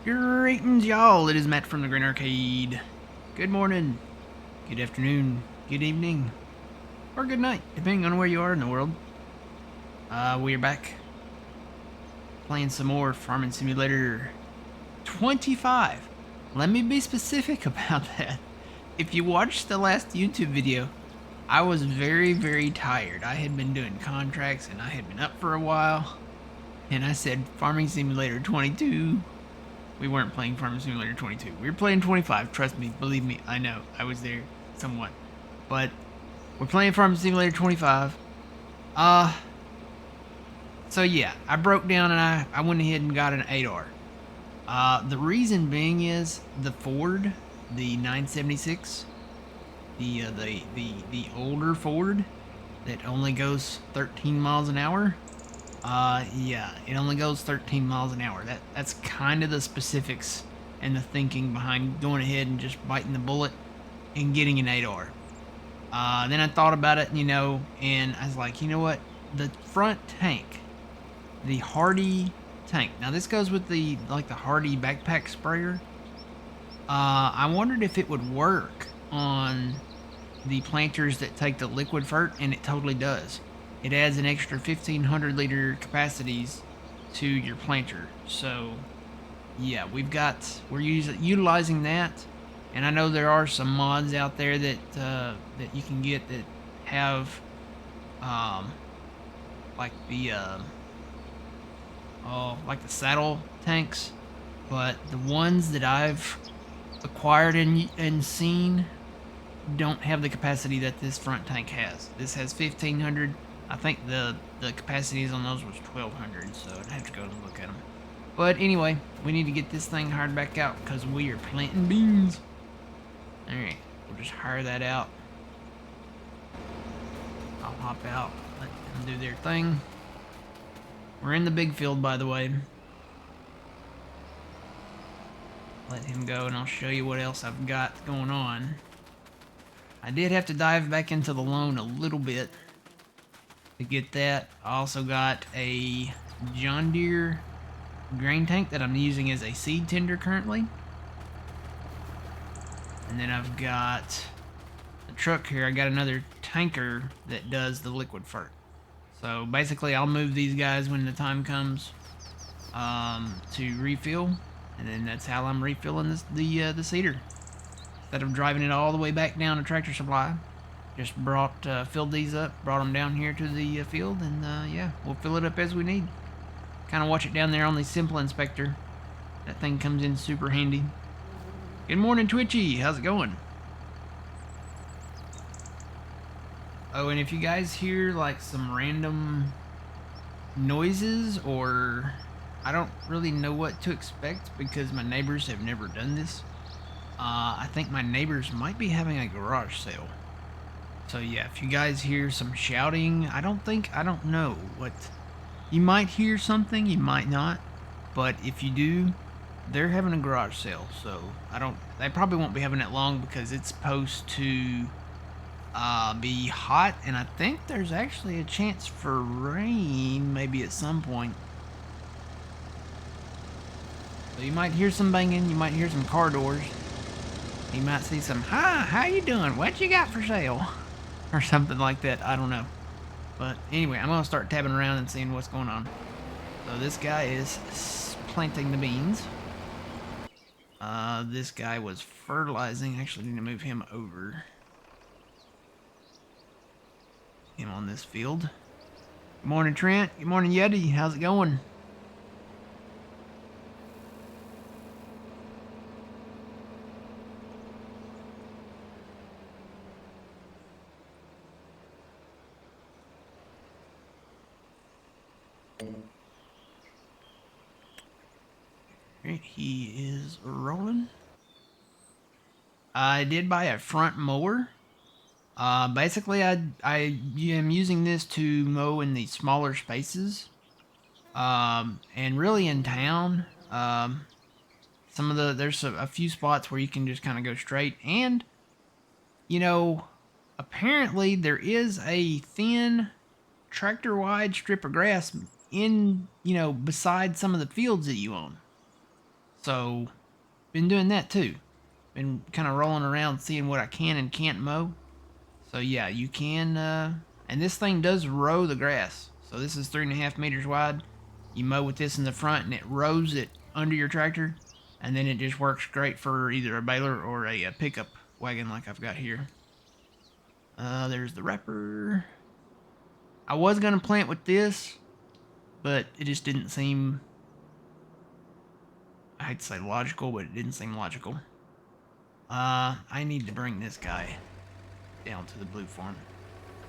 Greetings, y'all. It is Matt from the Green Arcade. Good morning, good afternoon, good evening, or good night, depending on where you are in the world. We are back playing some more Farming Simulator 25. Let me be specific about that. If you watched the last YouTube video, I was very tired. I had been doing contracts and I had been up for a while. And I said Farming Simulator 22. We weren't playing Farming Simulator 22. We were playing 25. Trust me, believe me, I know. I was there somewhat. But we're playing Farming Simulator 25. So yeah, I broke down and I went ahead and got an 8R. The reason being is the Ford, the 976, the older Ford that only goes 13 miles an hour. Yeah, it only goes 13 miles an hour. That's kind of the specifics and the thinking behind going ahead and just biting the bullet and getting an 8R. Then I thought about it, and I was like, you know what? The front tank, the Hardy tank. Now this goes with the Hardy backpack sprayer. I wondered if it would work on the planters that take the liquid fert, and it totally does. It adds an extra 1,500 liter capacities to your planter. So yeah, we're utilizing that, and I know there are some mods out there that you can get that have like the like the saddle tanks, but the ones that I've acquired and seen don't have the capacity that this front tank has. This has 1,500. I think the capacities on those was 1,200, so I'd have to go and look at them. But anyway, we need to get this thing hired back out because we are planting beans. Alright, we'll just hire that out. I'll hop out, let them do their thing. We're in the big field, by the way. Let him go and I'll show you what else I've got going on. I did have to dive back into the loan a little bit to get that. I also got a John Deere grain tank that I'm using as a seed tender currently. And then I've got the truck here. I got another tanker that does the liquid fert. So basically I'll move these guys when the time comes to refill, and then that's how I'm refilling the seeder. Instead of driving it all the way back down to Tractor Supply, just filled these up, brought them down here to the field, and yeah, we'll fill it up as we need. Kind of watch it down there on the Simple Inspector. That thing comes in super handy. Good morning, Twitchy. How's it going? Oh, and if you guys hear like some random noises, or I don't really know what to expect because my neighbors have never done this. I think my neighbors might be having a garage sale. So yeah, if you guys hear some shouting, I don't know what. You might hear something, you might not. But if you do, they're having a garage sale. So they probably won't be having it long because it's supposed to be hot. And I think there's actually a chance for rain maybe at some point. So you might hear some banging, you might hear some car doors. You might see some, "Hi, how you doing? What you got for sale?" Or something like that. I don't know. But anyway, I'm going to start tabbing around and seeing what's going on. So this guy is planting the beans. This guy was fertilizing. Actually, need to move him over. Him on this field. Good morning, Trent. Good morning, Yeti. How's it going? Alright, he is rolling. I did buy a front mower. Basically, I am using this to mow in the smaller spaces. And really in town, there's a few spots where you can just kind of go straight. And, apparently there is a thin tractor wide strip of grass in, beside some of the fields that you own. So, been doing that too. Been kind of rolling around seeing what I can and can't mow. So yeah, you can, and this thing does row the grass. So this is 3.5 meters wide. You mow with this in the front and it rows it under your tractor. And then it just works great for either a baler or a pickup wagon like I've got here. There's the wrapper. I was going to plant with this, but it just didn't seem, I hate to say logical, but it didn't seem logical. I need to bring this guy down to the blue farm.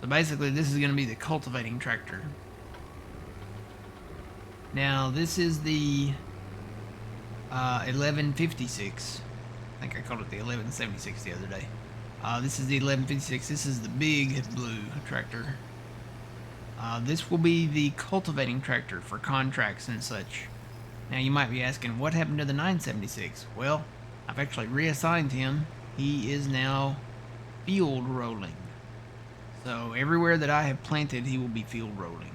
So basically, this is going to be the cultivating tractor. Now, this is the 1156. I think I called it the 1176 the other day. This is the 1156. This is the big blue tractor. This will be the cultivating tractor for contracts and such. Now, you might be asking, what happened to the 976? Well, I've actually reassigned him. He is now field rolling. So everywhere that I have planted, he will be field rolling.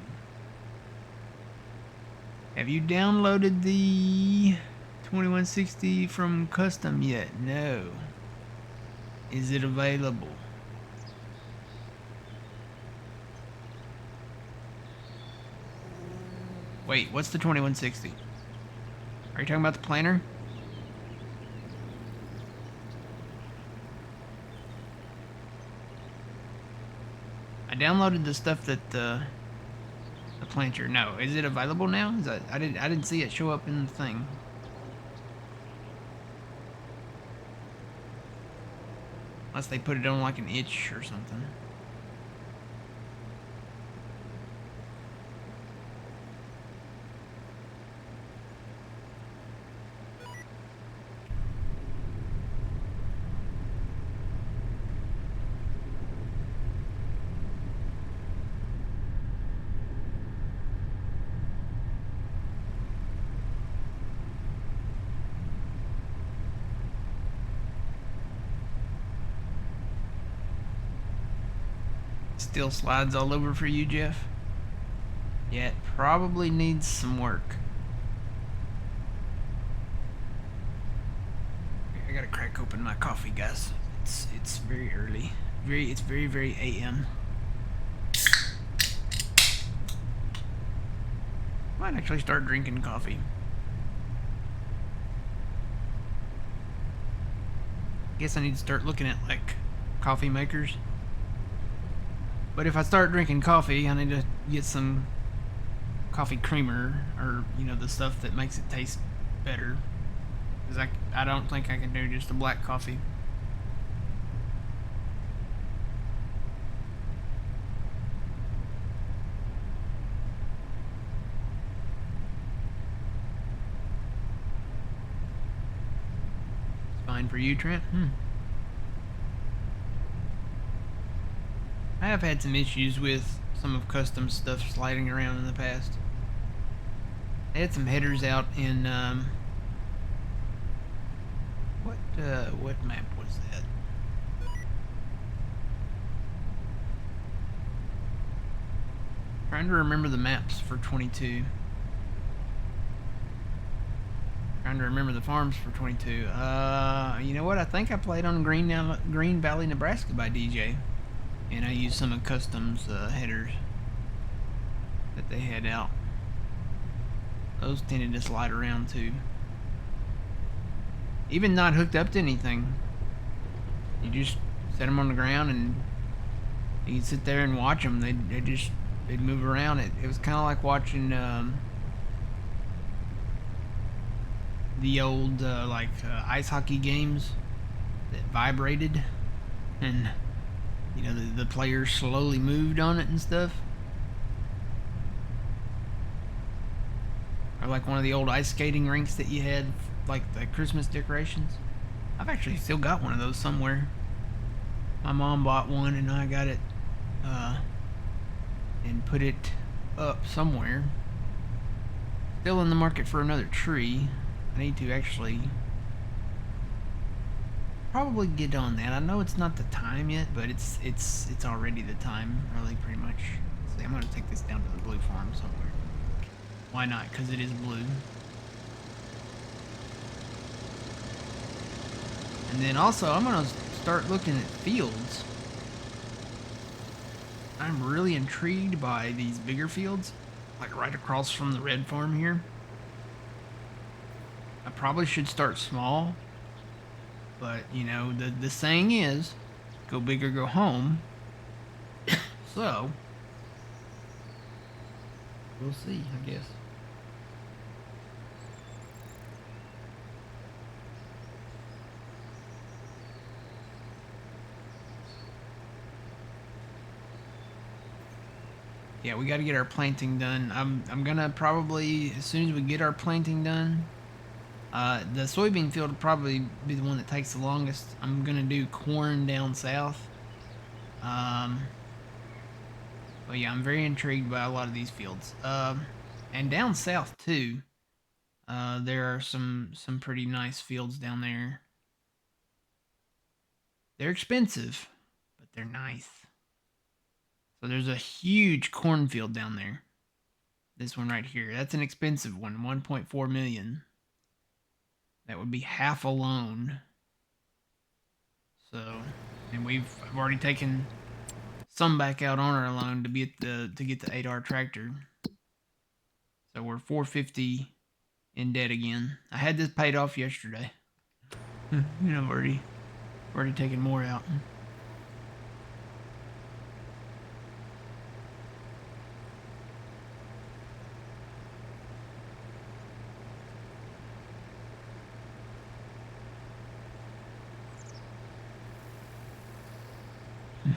Have you downloaded the 2160 from custom yet? No. Is it available? Wait, what's the 2160? Are you talking about the planter? I downloaded the stuff that the planter. No, is it available now? Is that I didn't see it show up in the thing. Unless they put it on like an itch or something. Still slides all over for you, Jeff? Yeah, it probably needs some work. I gotta crack open my coffee, guys. It's very early. It's very AM. Might actually start drinking coffee. Guess I need to start looking at like coffee makers. But if I start drinking coffee, I need to get some coffee creamer, or, you know, the stuff that makes it taste better. Because I don't think I can do just a black coffee. It's fine for you, Trent? I have had some issues with some of custom stuff sliding around in the past. I had some headers out in what map was that? Trying to remember the maps for 22. Trying to remember the farms for 22. You know what? I think I played on Green Valley, Nebraska by DJ. And I used some of Custom's headers that they had out. Those tended to slide around too. Even not hooked up to anything. You just set them on the ground and you can sit there and watch them. They'd move around. It was kind of like watching the old ice hockey games that vibrated, and you know, the players slowly moved on it and stuff. Or like one of the old ice skating rinks that you had, like the Christmas decorations. I've actually still got one of those somewhere. My mom bought one and I got it and put it up somewhere. Still in the market for another tree. I need to actually probably get on that. I know it's not the time yet, but it's already the time, really, pretty much. See, I'm gonna take this down to the blue farm somewhere. Why not? Because it is blue. And then also, I'm going to start looking at fields. I'm really intrigued by these bigger fields, like right across from the red farm here. I probably should start small, but you know, the saying is, go big or go home. So, we'll see, I guess. Yeah, we got to get our planting done. I'm gonna probably, as soon as we get our planting done, the soybean field will probably be the one that takes the longest. I'm gonna do corn down south. But yeah, I'm very intrigued by a lot of these fields. And down south too. There are some pretty nice fields down there. They're expensive, but they're nice. So there's a huge cornfield down there. This one right here. That's an expensive one, 1.4 million. That would be half a loan. So, and I've already taken some back out on our loan to get the 8R tractor. So we're 450 in debt again. I had this paid off yesterday. You know, I've already taken more out.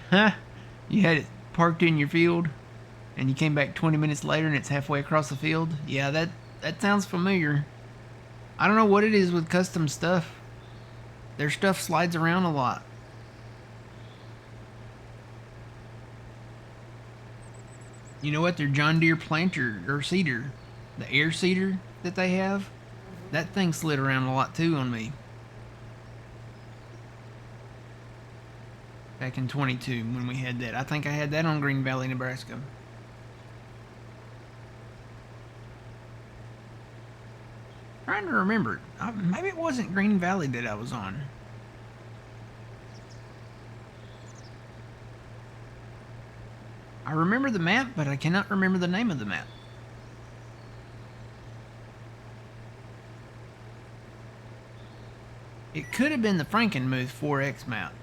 Huh? You had it parked in your field, and you came back 20 minutes later, and it's halfway across the field. Yeah, that sounds familiar. I don't know what it is with custom stuff. Their stuff slides around a lot. You know what? Their John Deere planter or seeder, the air seeder that they have, that thing slid around a lot too on me. Back in 22 when we had that. I think I had that on Green Valley, Nebraska. Trying to remember. Maybe it wasn't Green Valley that I was on. I remember the map, but I cannot remember the name of the map. It could have been the Frankenmuth 4X map.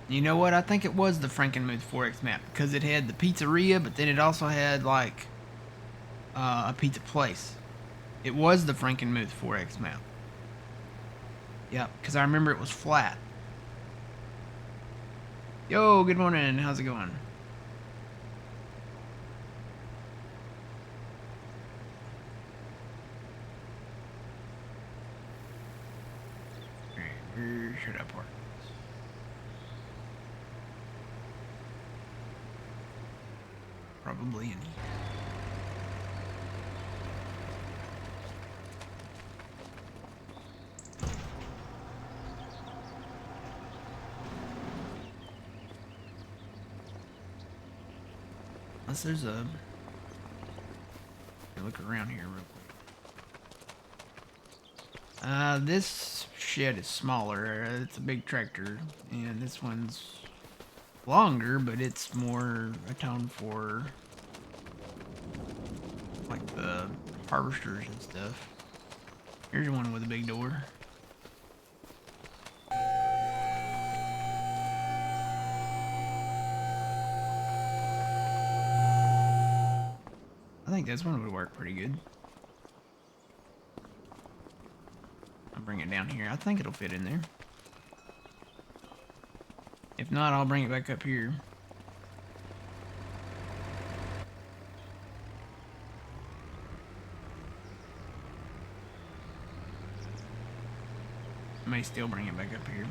You know what? I think it was the Frankenmuth 4X map because it had the pizzeria, but then it also had like a pizza place. It was the Frankenmuth 4X map. Yep, because I remember it was flat. Yo, good morning. How's it going? Where should I park? Probably in here. Unless there's a... look around here real quick. This shed is smaller. It's a big tractor, and this one's longer, but it's more atoned for like the harvesters and stuff. Here's one with a big door. I think this one would work pretty good. I'll bring it down here. I think it'll fit in there. If not, I'll bring it back up here. I may still bring it back up here.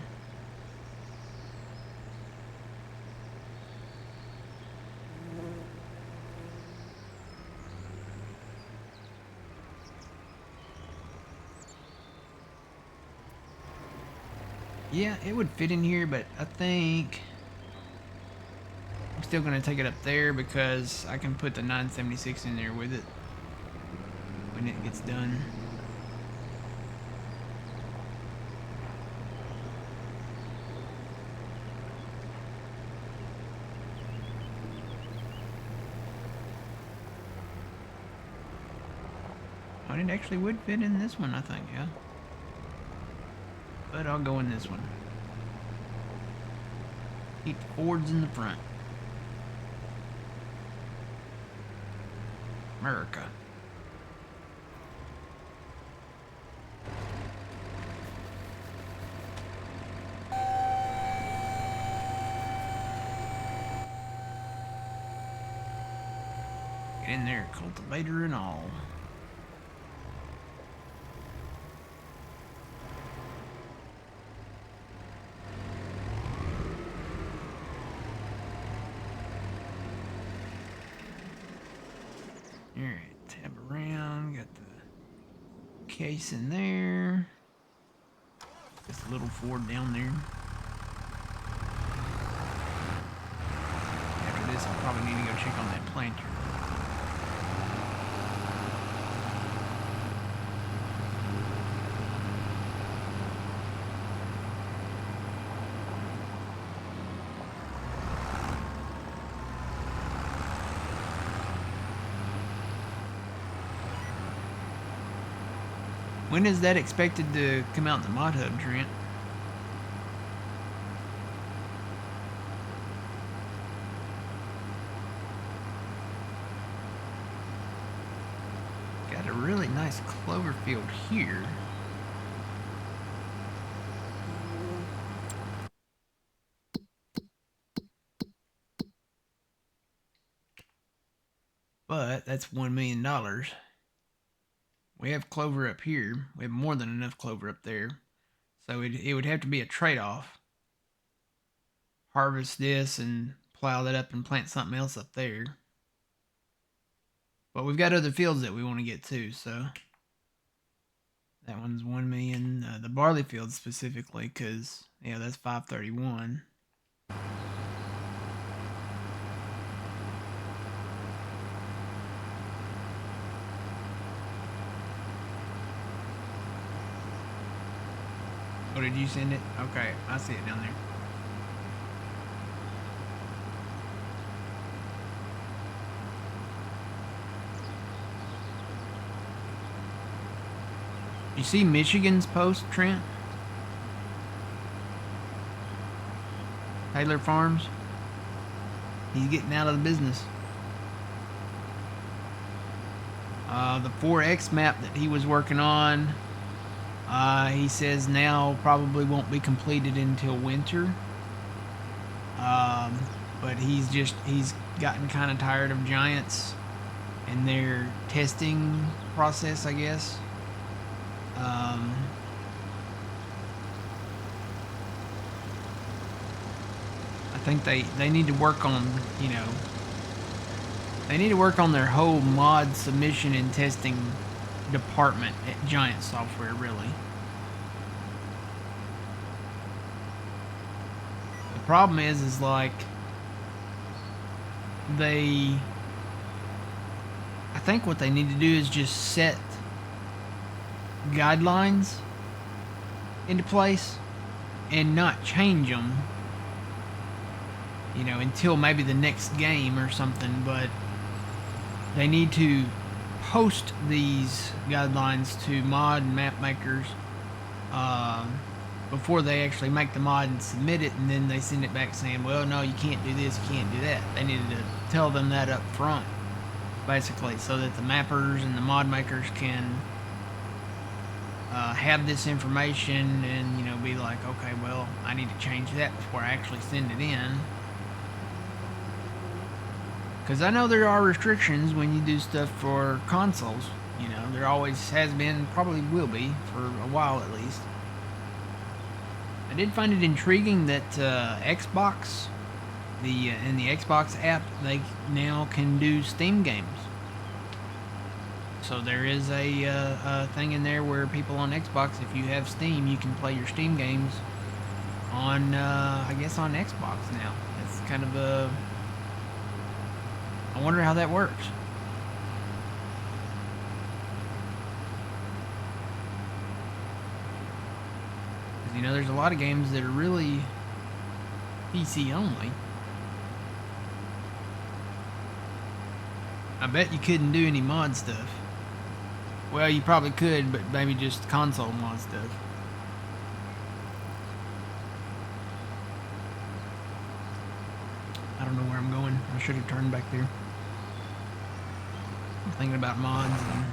Yeah, it would fit in here, but I think I'm still going to take it up there because I can put the 976 in there with it when it gets done. one. It actually would fit in this one, I think, yeah. But I'll go in this one. Keep the Fords in the front. America. Get in there, cultivator and all. Alright, tab around, got the case in there. This little Ford down there. After this, I'll probably need to go check on that planter. When is that expected to come out in the mod hub, Trent? Got a really nice clover field here. But that's $1 million. We have clover up here. We have more than enough clover up there. So it would have to be a trade-off. Harvest this and plow that up and plant something else up there. But we've got other fields that we want to get to, so that one's 1 million. The barley field specifically, because yeah, that's 531. Oh, did you send it? Okay, I see it down there. You see Michigan's post, Trent? Taylor Farms. He's getting out of the business. The 4X map that he was working on, he says now probably won't be completed until winter. But he's gotten kind of tired of Giants and their testing process, I guess. I think they need to work on, they need to work on their whole mod submission and testing department at Giant Software, really. The problem is like I think what they need to do is just set guidelines into place and not change them, until maybe the next game or something. But they need to post these guidelines to mod and map makers before they actually make the mod and submit it, and then they send it back saying, well, no, you can't do this, you can't do that. They needed to tell them that up front, basically, so that the mappers and the mod makers can have this information and, be like, okay, well, I need to change that before I actually send it in. Because I know there are restrictions when you do stuff for consoles. There always has been, probably will be, for a while at least. I did find it intriguing that Xbox, in the Xbox app, they now can do Steam games. So there is a thing in there where people on Xbox, if you have Steam, you can play your Steam games on, I guess, on Xbox now. It's kind of a... I wonder how that works. Because, there's a lot of games that are really PC only. I bet you couldn't do any mod stuff. Well, you probably could, but maybe just console mod stuff. I don't know where I'm going. I should have turned back there. I'm thinking about mods and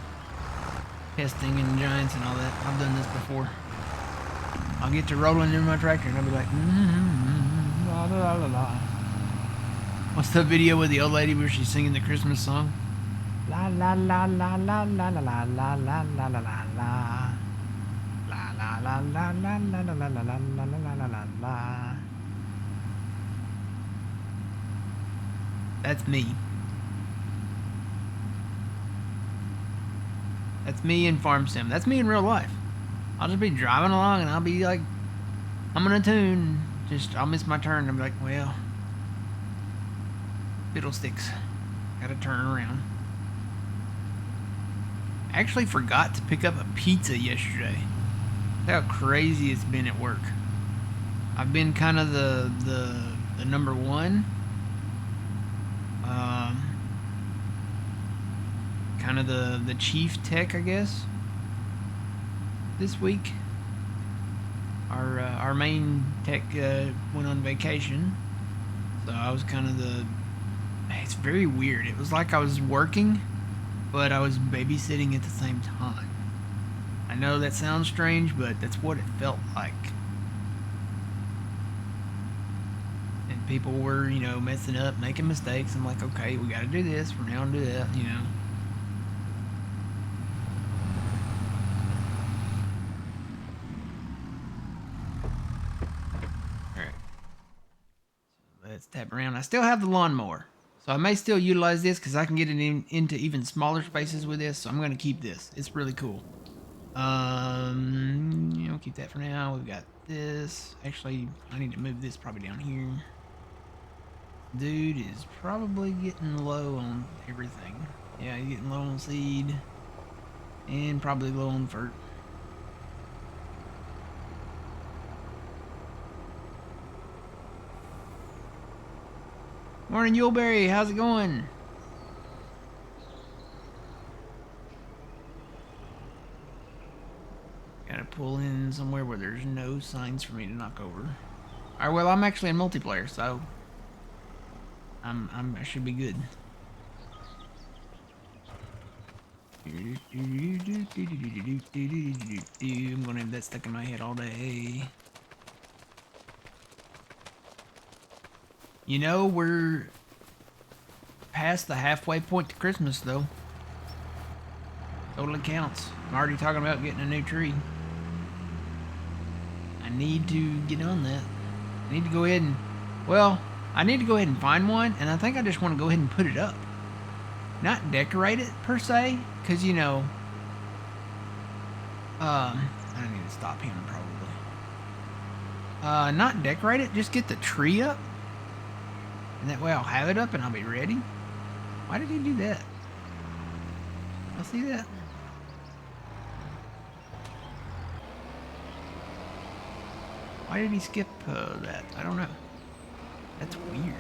testing and giants and all that. I've done this before. I'll get to rolling in my tractor and I'll be like, la la la la. What's the video with the old lady where she's singing the Christmas song? La la la la la la la la la la la la la la. La la la la la la la la la la la la la la. That's me. That's me in Farm Sim. That's me in real life. I'll just be driving along and I'll be like, I'm gonna tune. I'll miss my turn. I'll be like, well, fiddlesticks. Gotta turn around. I actually forgot to pick up a pizza yesterday. That's how crazy it's been at work. I've been kind of the number one. Kind of the chief tech, I guess. This week, our main tech went on vacation, so I was kind of the. It's very weird. It was like I was working, but I was babysitting at the same time. I know that sounds strange, but that's what it felt like. And people were, messing up, making mistakes. I'm like, okay, we got to do this from now on, do that, Let's tap around. I still have the lawnmower, so I may still utilize this because I can get it into even smaller spaces with this. So I'm going to keep this. It's really cool. Keep that for now. We've got this. Actually, I need to move this probably down here. Dude is probably getting low on everything. Yeah, he's getting low on seed and probably low on fert. Morning, Yuleberry. How's it going? Gotta pull in somewhere where there's no signs for me to knock over. Alright, well, I'm actually in multiplayer, so I should be good. I'm gonna have that stuck in my head all day. We're past the halfway point to Christmas, though. Totally counts. I'm already talking about getting a new tree. I need to get on that. I need to go ahead and... Well, I need to go ahead and find one, and I think I just want to go ahead and put it up. Not decorate it, per se, because, I need to stop him, probably. Not decorate it, just get the tree up. And that way I'll have it up and I'll be ready. Why did he do that? I see that. Why did he skip that? I don't know. That's weird.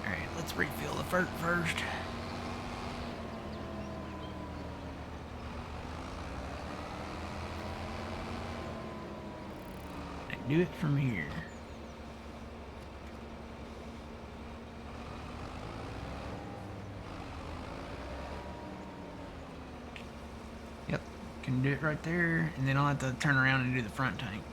Alright, let's refill the fert first. And do it from here. Can do it right there, and then I'll have to turn around and do the front tank.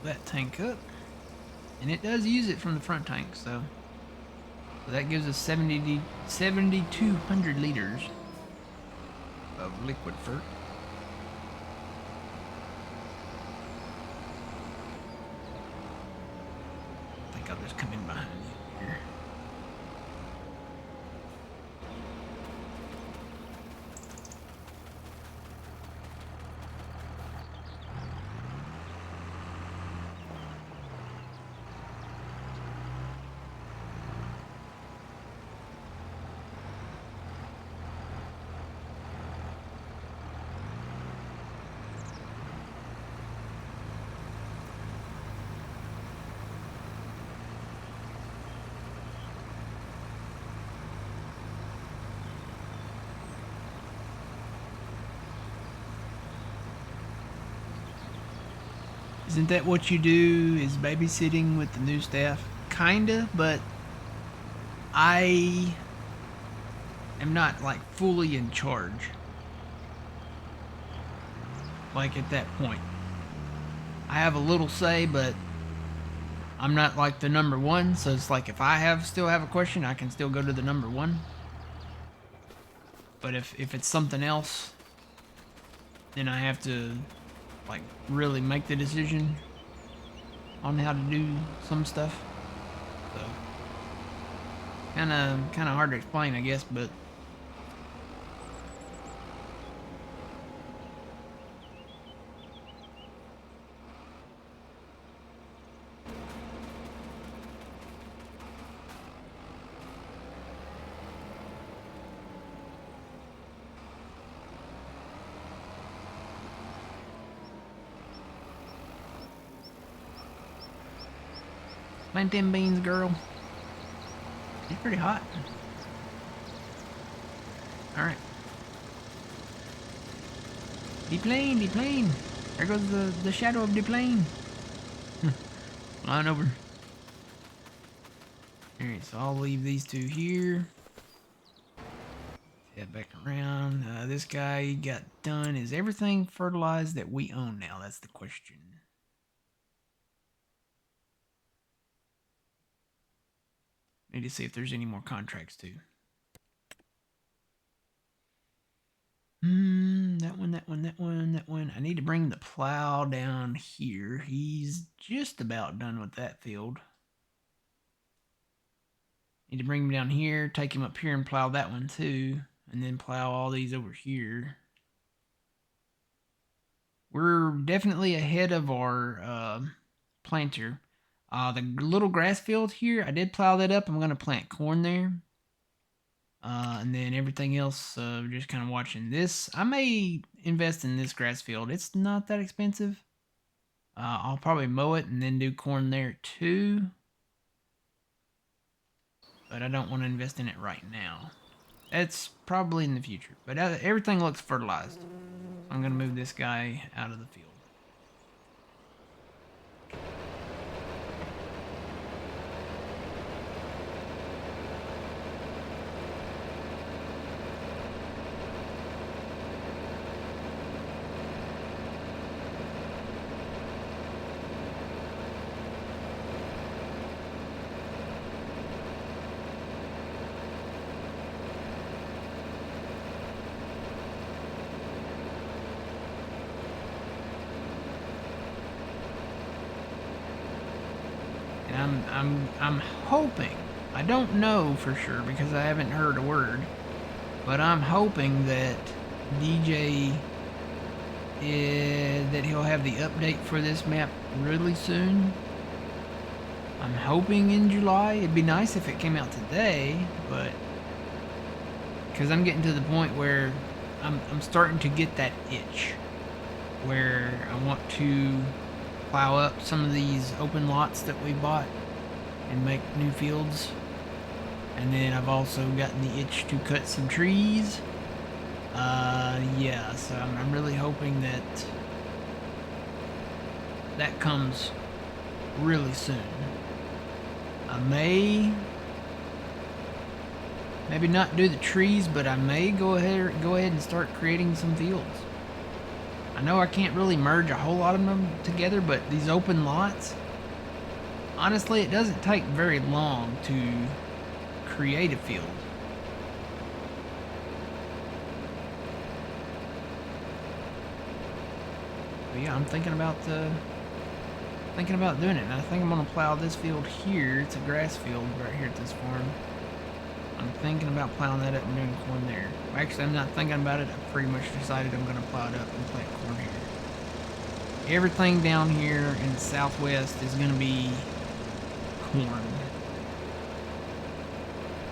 That tank up, and it does use it from the front tank, so that gives us 7,200 liters of liquid fert. Isn't that what you do, is babysitting with the new staff? Kinda, but I am not like fully in charge. Like at that point. I have a little say, but I'm not like the number one, so it's like if I still have a question, I can still go to the number one. But if it's something else, then I have to like really make the decision on how to do some stuff. So kinda hard to explain, I guess, but plant them beans, girl. It's pretty hot. Alright. Deplane, deplane. There goes the shadow of deplane. Flying over. Alright, so I'll leave these two here. Head back around. This guy got done. Is everything fertilized that we own now? That's the question. Need to see if there's any more contracts too. That one, that one, that one, that one. I need to bring the plow down here. He's just about done with that field. Need to bring him down here, take him up here and plow that one too, and then plow all these over here. We're definitely ahead of our planter. The little grass field here, I did plow that up. I'm going to plant corn there. And then everything else, just kind of watching this. I may invest in this grass field. It's not that expensive. I'll probably mow it and then do corn there too. But I don't want to invest in it right now. It's probably in the future. But everything looks fertilized. So I'm going to move this guy out of the field. And I'm hoping, I don't know for sure because I haven't heard a word, but I'm hoping that DJ that he'll have the update for this map really soon. I'm hoping in July. It'd be nice if it came out today, but because I'm getting to the point where I'm starting to get that itch where I want to plow up some of these open lots that we bought and make new fields. And then I've also gotten the itch to cut some trees. Yeah, so I'm really hoping that that comes really soon. I maybe not do the trees, but I may go ahead and start creating some fields. I know I can't really merge a whole lot of them together, but these open lots, honestly, it doesn't take very long to create a field. But yeah, I'm thinking about doing it. And I think I'm gonna plow this field here. It's a grass field right here at this farm. I'm thinking about plowing that up and doing corn there. Actually, I'm not thinking about it. I've pretty much decided I'm gonna plow it up and plant corn here. Everything down here in the southwest is gonna be corn.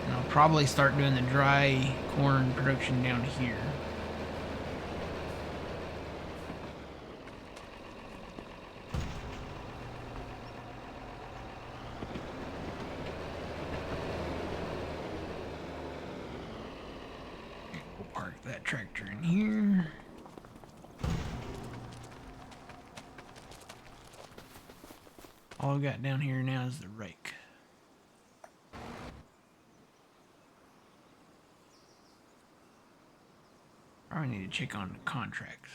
And I'll probably start doing the dry corn production down here. We'll park that tractor in here. All I've got down here now is the rake. Probably need to check on the contracts.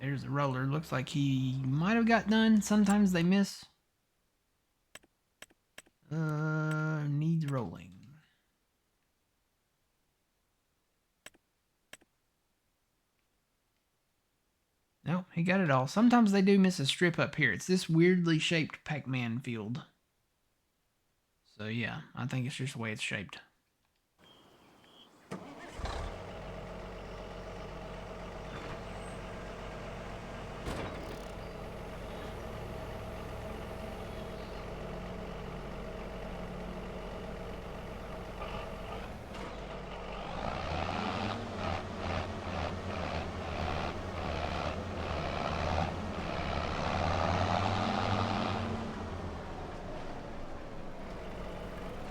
There's the roller. Looks like he might have got done. Sometimes they miss. Needs rolling. Nope, he got it all. Sometimes they do miss a strip up here. It's this weirdly shaped Pac-Man field. So yeah, I think it's just the way it's shaped.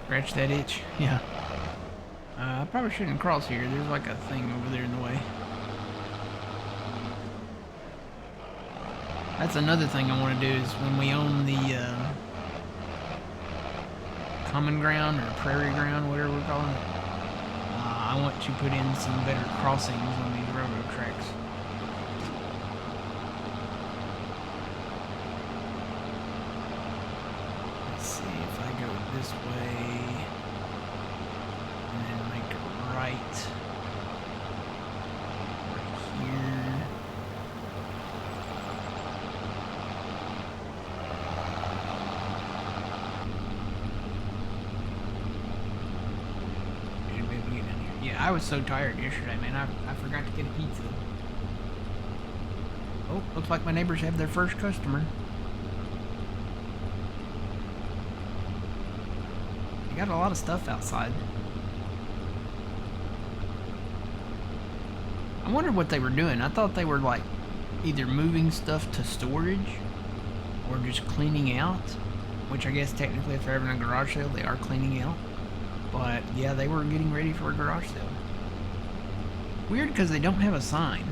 Scratch that itch. Yeah. I probably shouldn't cross here. There's like a thing over there in the way. That's another thing I want to do is when we own the common ground or prairie ground, whatever we're calling it, I want to put in some better crossings on these railroad tracks. Let's see if I go this way and then make a right here. Yeah, I was so tired yesterday, man. I forgot to get a pizza. Oh, looks like my neighbors have their first customer. They got a lot of stuff outside. I wondered what they were doing. I thought they were like either moving stuff to storage or just cleaning out, which I guess technically if they're having a garage sale, they are cleaning out. But yeah, they were getting ready for a garage sale. Weird because they don't have a sign.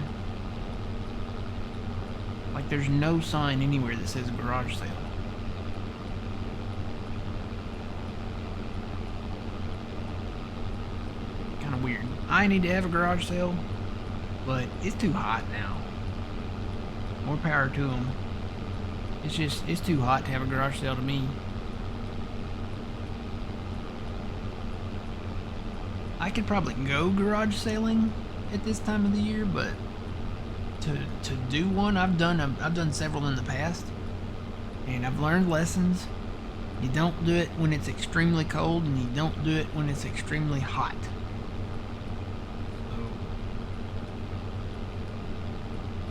Like there's no sign anywhere that says garage sale. Kind of weird. I need to have a garage sale, but it's too hot now. More power to them. It's too hot to have a garage sale to me. I could probably go garage sailing at this time of the year, but to do one, I've done several in the past, and I've learned lessons. You don't do it when it's extremely cold, and you don't do it when it's extremely hot.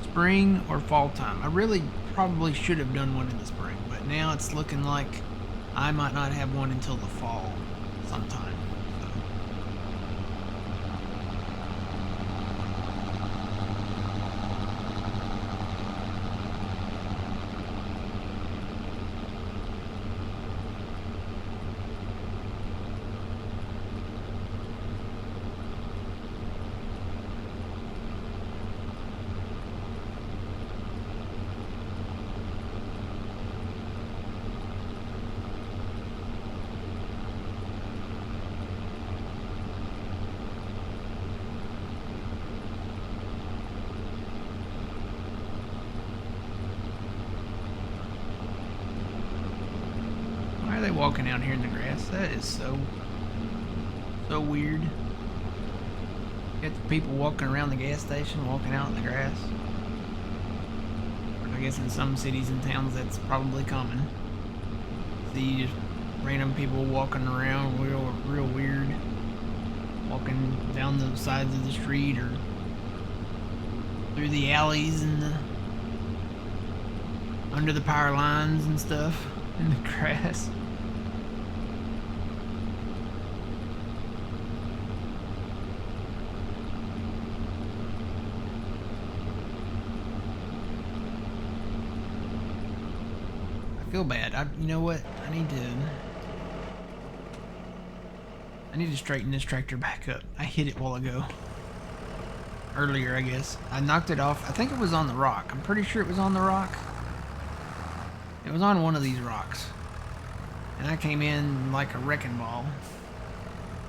So, spring or fall time. I really probably should have done one in the spring, but now it's looking like I might not have one until the fall sometime. Why are they walking out here in the grass? That is so weird. Get the people walking around the gas station, walking out in the grass. I guess in some cities and towns that's probably common. See just random people walking around real weird. Walking down the sides of the street or through the alleys and under the power lines and stuff in the grass. I feel bad. You know what? I need to straighten this tractor back up. I hit it a while ago. earlier, I guess. I knocked it off. I think it was on the rock. I'm pretty sure it was on the rock. It was on one of these rocks. And I came in like a wrecking ball.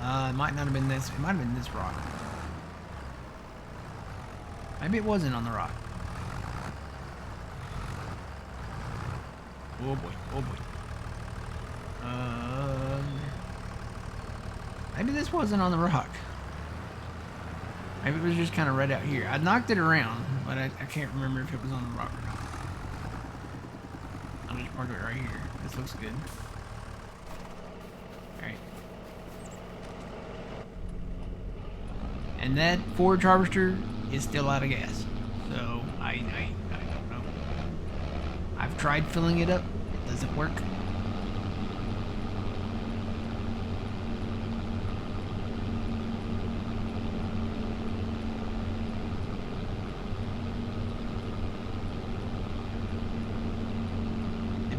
It might not have been this. It might have been this rock. Maybe it wasn't on the rock. Oh boy. Oh boy. Maybe this wasn't on the rock. Maybe it was just kind of right out here. I knocked it around, but I can't remember if it was on the rock or not. I'll just park it right here. This looks good. Alright. And that forage harvester is still out of gas. So, I don't know. I've tried filling it up. It doesn't work.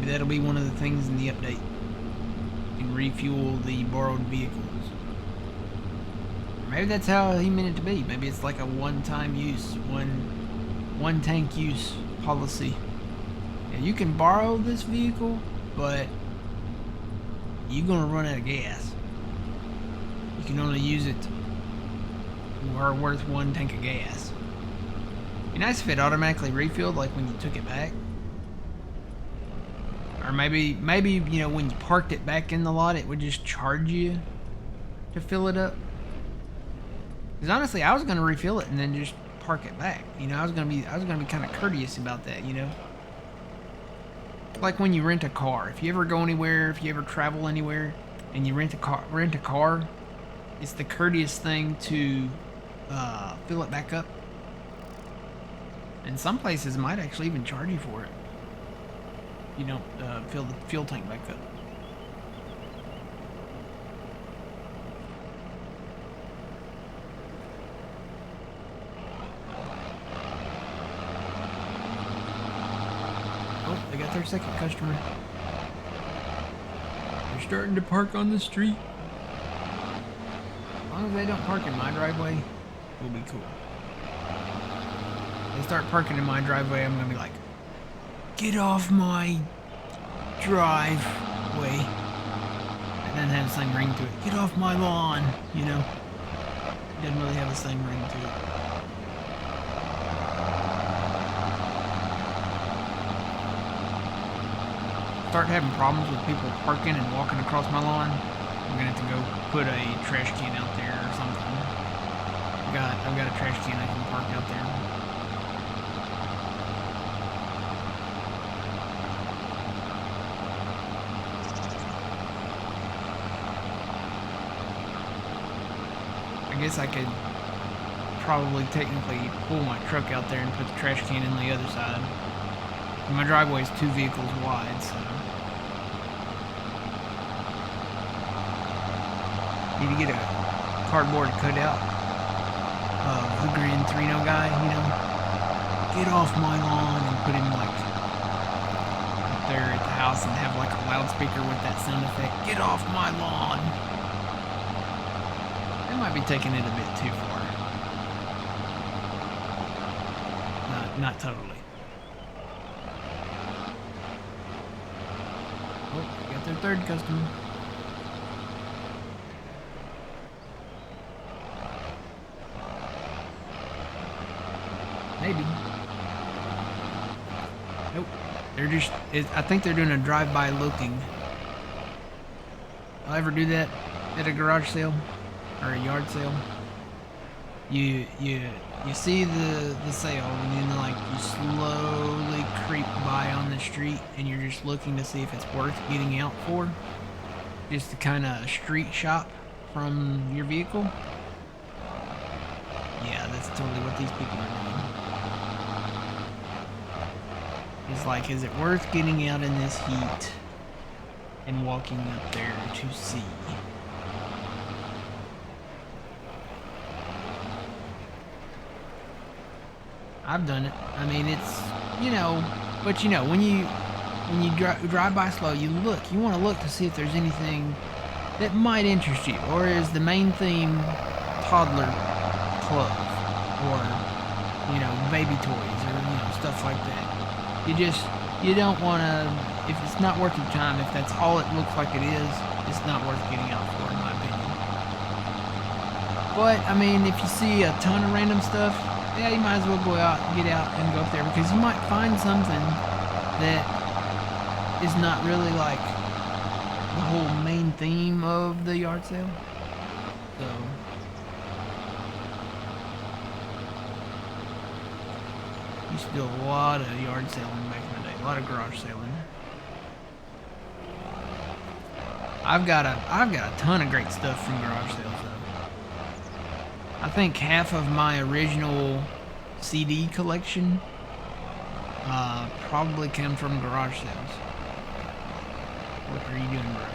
That'll be one of the things in the update. You can refuel the borrowed vehicles. Or maybe that's how he meant it to be. Maybe it's like a one-time use, one tank use policy. Yeah, you can borrow this vehicle, but you're gonna run out of gas. You can only use it worth one tank of gas. It'd be nice if it automatically refilled, like when you took it back. Or maybe you know, when you parked it back in the lot, it would just charge you to fill it up. Because honestly, I was gonna refill it and then just park it back. You know, I was gonna be kind of courteous about that. You know, like when you rent a car. If you ever go anywhere, if you ever travel anywhere, and you rent a car, it's the courteous thing to fill it back up. And some places might actually even charge you for it. You don't fill the fuel tank back up. Oh, they got their second customer. They're starting to park on the street. As long as they don't park in my driveway, we'll be cool. If they start parking in my driveway, I'm gonna be like, get off my driveway. It doesn't have the same ring to it. Get off my lawn, you know. It doesn't really have the same ring to it. Start having problems with people parking and walking across my lawn. I'm gonna have to go put a trash can out there or something. I've got a trash can I can park out there. I guess I could probably technically pull my truck out there and put the trash can in the other side. My driveway is 2 vehicles wide, so need to get a cardboard cutout of the Gran Torino guy, you know. Get off my lawn, and put him like up there at the house and have like a loudspeaker with that sound effect. Get off my lawn. Might be taking it a bit too far. Not totally. Oh, they got their third customer. Maybe. Nope. They're just, I think they're doing a drive-by looking. I'll ever do that at a garage sale? Or a yard sale. You see the sale, and then like you slowly creep by on the street, and you're just looking to see if it's worth getting out for, just to kind of street shop from your vehicle. Yeah, that's totally what these people are doing. It's like, is it worth getting out in this heat and walking up there to see? I've done it. I mean, it's, you know, but you know, when you drive by slow, you want to look to see if there's anything that might interest you, or is the main theme toddler club? or, you know, baby toys or, you know, stuff like that. You don't want to, if it's not worth your time, if that's all it looks like it is, it's not worth getting out for, in my opinion. But, I mean, if you see a ton of random stuff, yeah, you might as well go out, get out, and go up there, because you might find something that is not really like the whole main theme of the yard sale. So used to do a lot of yard selling back in the day, a lot of garage selling. I've got a ton of great stuff from garage sales though. I think half of my original CD collection probably came from garage sales. What are you doing, bro?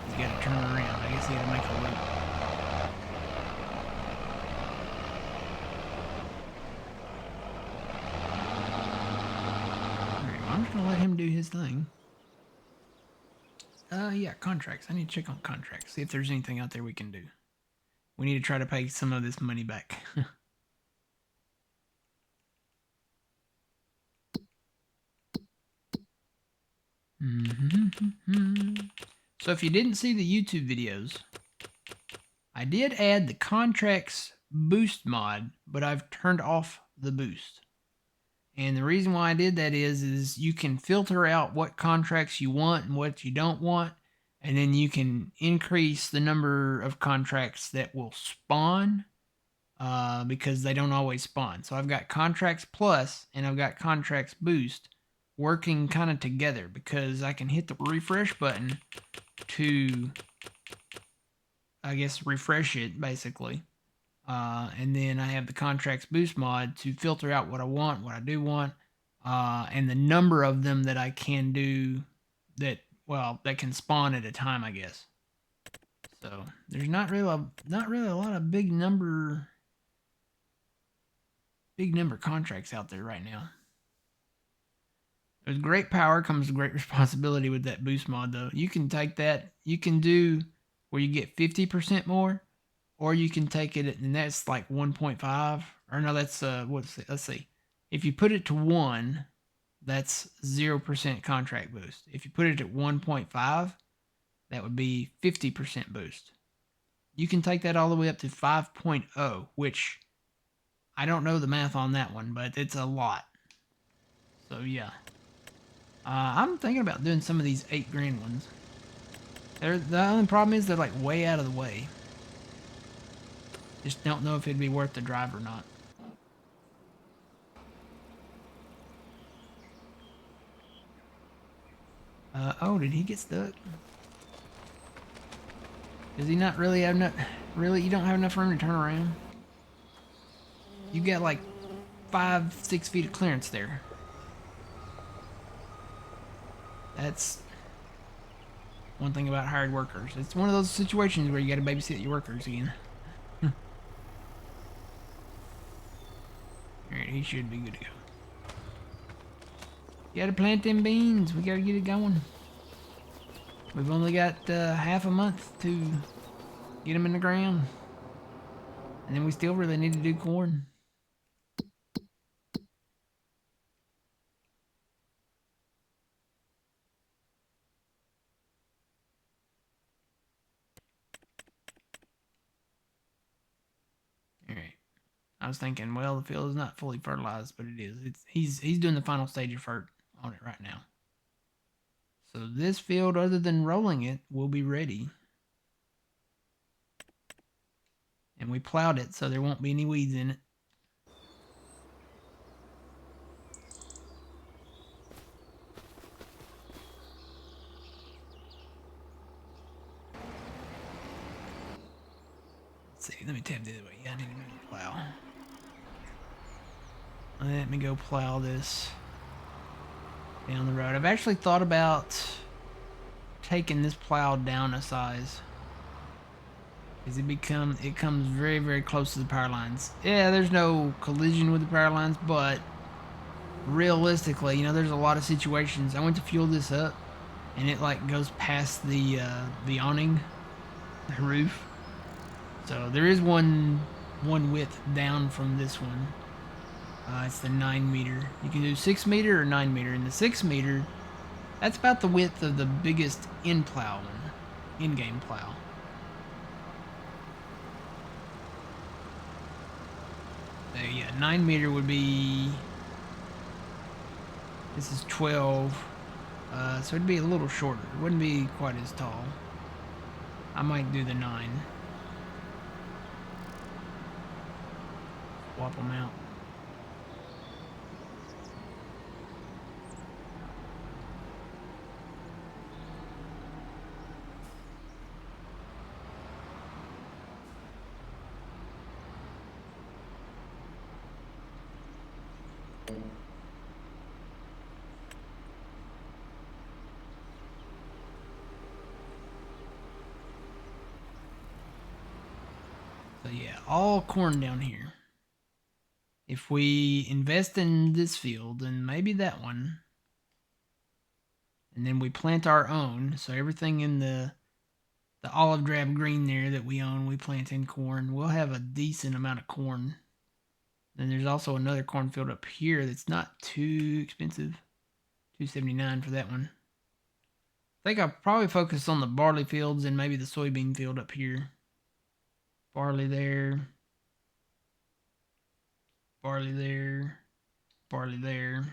He's got to turn around. I guess he had to make a loop. Alright, well, I'm just going to let him do his thing. Yeah, contracts. I need to check on contracts. See if there's anything out there we can do. We need to try to pay some of this money back. So if you didn't see the YouTube videos, I did add the contracts boost mod, but I've turned off the boost. And the reason why I did that is you can filter out what contracts you want and what you don't want, and then you can increase the number of contracts that will spawn because they don't always spawn. So I've got contracts plus and I've got contracts boost working kind of together, because I can hit the refresh button to, I guess, refresh it basically. And then I have the contracts boost mod to filter out what I want, what I do want, and the number of them that I can do that, well, that can spawn at a time, I guess. So there's not really a lot of big number contracts out there right now. There's great power comes great responsibility with that boost mod, though. You can take that, you can do where you get 50% more, or you can take it, and that's like 1.5, or no, that's, let's see. If you put it to 1, that's 0% contract boost. If you put it at 1.5, that would be 50% boost. You can take that all the way up to 5.0, which I don't know the math on that one, but it's a lot. So yeah. I'm thinking about doing some of these $8,000 ones. The only problem is they're like way out of the way. Just don't know if it'd be worth the drive or not. Oh, did he get stuck? Does he not really have enough? Really, you don't have enough room to turn around? You got like 5-6 feet of clearance there. That's one thing about hired workers. It's one of those situations where you got to babysit your workers again. Alright, he should be good to go. You gotta plant them beans. We gotta get it going. We've only got half a month to get them in the ground. And then we still really need to do corn. I was thinking, well, the field is not fully fertilized, but it is. He's doing the final stage of fert on it right now. So this field, other than rolling it, will be ready. And we plowed it, so there won't be any weeds in it. Let's see, let me tab the other way. Yeah, I need to move the plow. Let me go plow this down the road. I've actually thought about taking this plow down a size, because it comes very, very close to the power lines. Yeah, there's no collision with the power lines, but realistically, you know, there's a lot of situations. I went to fuel this up, and it like goes past the awning, the roof. So there is one width down from this one. It's the 9 meter. You can do 6 meter or 9 meter. And the 6 meter, that's about the width of the biggest in-plow one, in-game plow. So yeah, 9 meter would be, this is 12, so it'd be a little shorter. It wouldn't be quite as tall. I might do the 9. Swap them out. So yeah, all corn down here. If we invest in this field and maybe that one, and then we plant our own, so everything in the olive drab green there that we own, we plant in corn, we'll have a decent amount of corn. Then there's also another cornfield up here that's not too expensive. $2.79 for that one. I think I'll probably focus on the barley fields and maybe the soybean field up here. Barley there. Barley there. Barley there.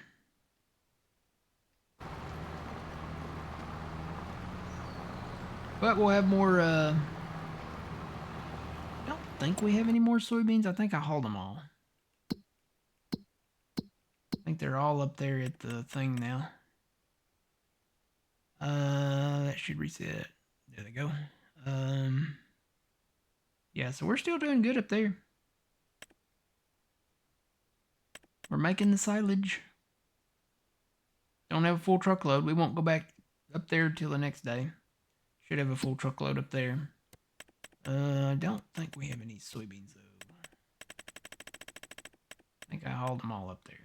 But we'll have more, I don't think we have any more soybeans. I think I hauled them all. I think they're all up there at the thing now. That should reset. There they go. Yeah, so we're still doing good up there. We're making the silage. Don't have a full truckload. We won't go back up there till the next day. Should have a full truckload up there. I don't think we have any soybeans though. I think I hauled them all up there.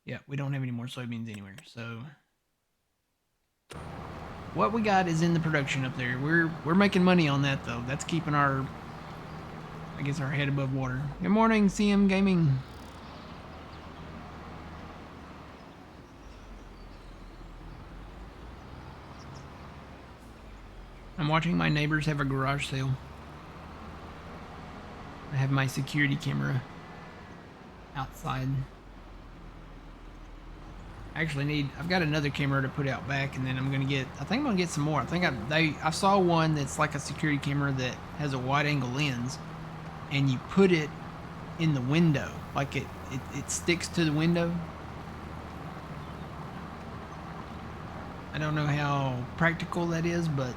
Yeah, we don't have any more soybeans anywhere. So what we got is in the production up there. We're making money on that though. That's keeping our, I guess, our head above water. Good morning, CM Gaming. I'm watching my neighbors have a garage sale. I have my security camera outside. I actually I've got another camera to put out back, and then I think I'm gonna get some more. I saw one that's like a security camera that has a wide angle lens, and you put it in the window, like it sticks to the window. I don't know how practical that is, but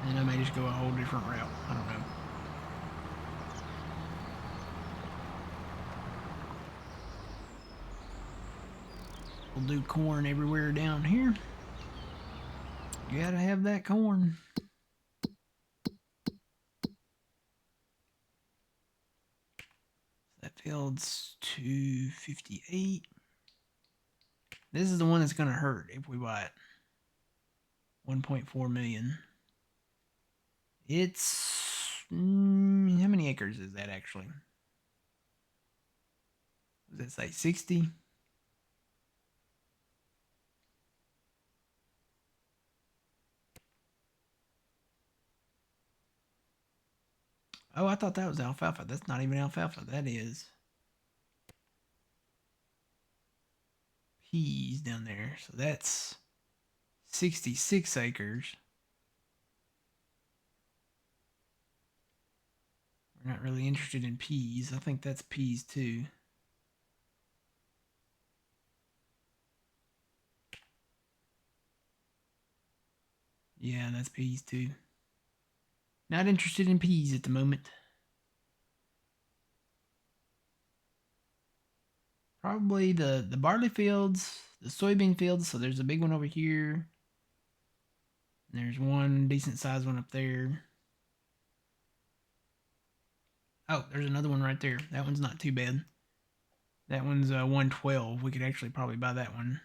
then I may just go a whole different route. I don't know. We'll do corn everywhere down here. You gotta have that corn. That field's 258. This is the one that's gonna hurt if we buy it. 1.4 million. It's how many acres is that actually? Does that say 60? Oh, I thought that was alfalfa. That's not even alfalfa. That is peas down there. So that's 66 acres. We're not really interested in peas. I think that's peas too. Yeah, that's peas too. Not interested in peas at the moment. Probably the barley fields, the soybean fields. So there's a big one over here. And there's one decent sized one up there. Oh, there's another one right there. That one's not too bad. That one's 112. We could actually probably buy that one.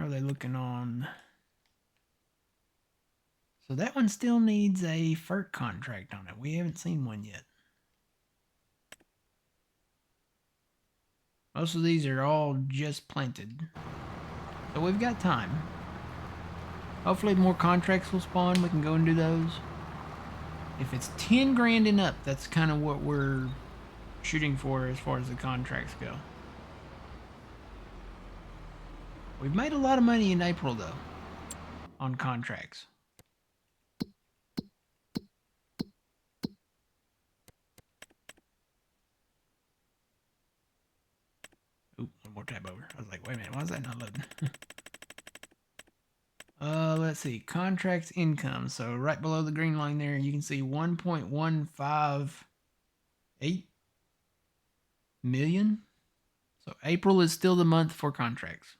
are they looking on? So that one still needs a FERC contract on it. We haven't seen one yet. Most of these are all just planted. So we've got time. Hopefully more contracts will spawn. We can go and do those. If it's 10 grand and up, that's kind of what we're shooting for as far as the contracts go. We've made a lot of money in April, though, on contracts. Oop, one more tab over. I was like, wait a minute, why is that not loading? Let's see, contracts income. So right below the green line there, you can see 1.158 million. So April is still the month for contracts.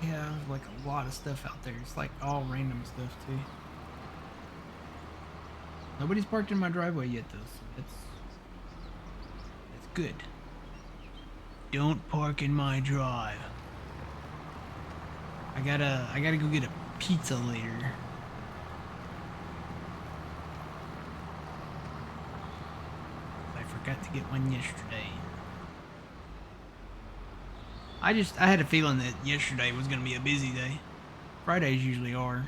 Yeah, there's like a lot of stuff out there. It's like all random stuff too. Nobody's parked in my driveway yet though, so that's good. Don't park in my drive. I gotta go get a pizza later. I forgot to get one yesterday. I had a feeling that yesterday was gonna be a busy day. Fridays usually are.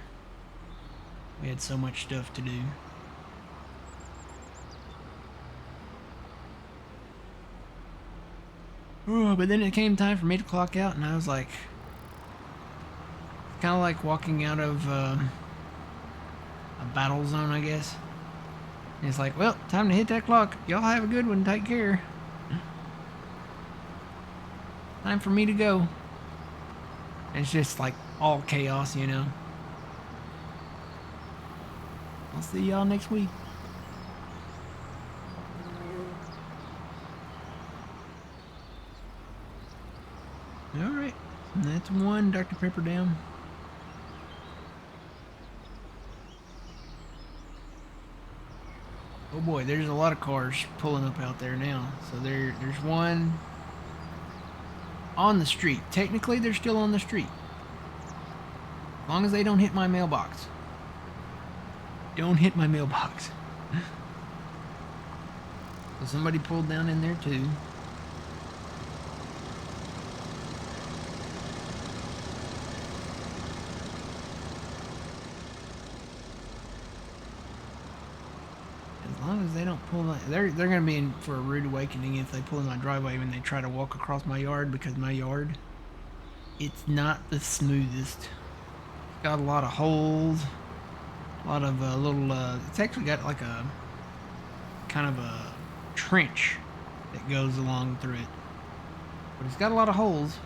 We had so much stuff to do. Oh, but then it came time for me to clock out, and I was like, kind of like walking out of a battle zone, I guess. And it's like, well, time to hit that clock. Y'all have a good one. Take care. Time for me to go. And it's just like all chaos, you know. I'll see y'all next week. Alright. That's one Dr. Pepper down. Oh boy, there's a lot of cars pulling up out there now. So there's one on the street. Technically, they're still on the street. As long as they don't hit my mailbox. Don't hit my mailbox. So somebody pulled down in there too. As long as they don't pull my... They're going to be in for a rude awakening if they pull in my driveway when they try to walk across my yard, because my yard, it's not the smoothest. It's got a lot of holes. A lot of little... it's actually got like a... kind of a trench that goes along through it. But it's got a lot of holes.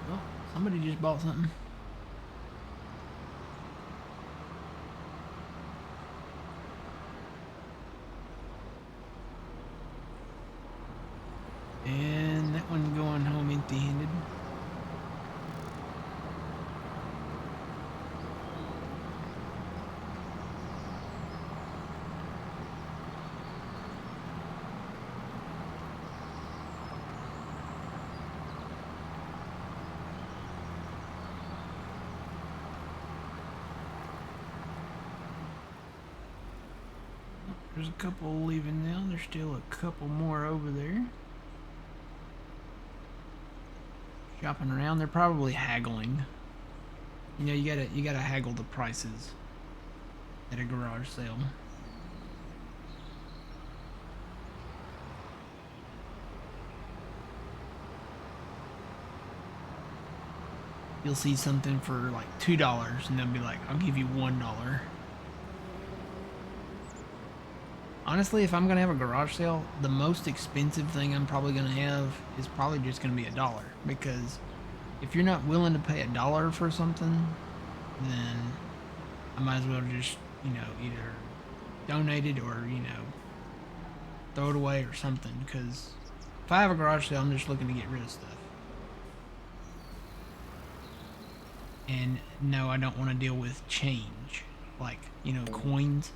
Well, somebody just bought something. And that one going home empty-handed. There's a couple leaving now. There's still a couple more over there. Shopping around. They're probably haggling. You know, you gotta haggle the prices at a garage sale. you'll see something for like $2 and they'll be like, I'll give you $1. Honestly, if I'm gonna have a garage sale, the most expensive thing I'm probably gonna have is probably just gonna be $1, because if you're not willing to pay $1 for something, then I might as well just, either donate it or, throw it away or something, because if I have a garage sale, I'm just looking to get rid of stuff. And no, I don't want to deal with change, like, coins.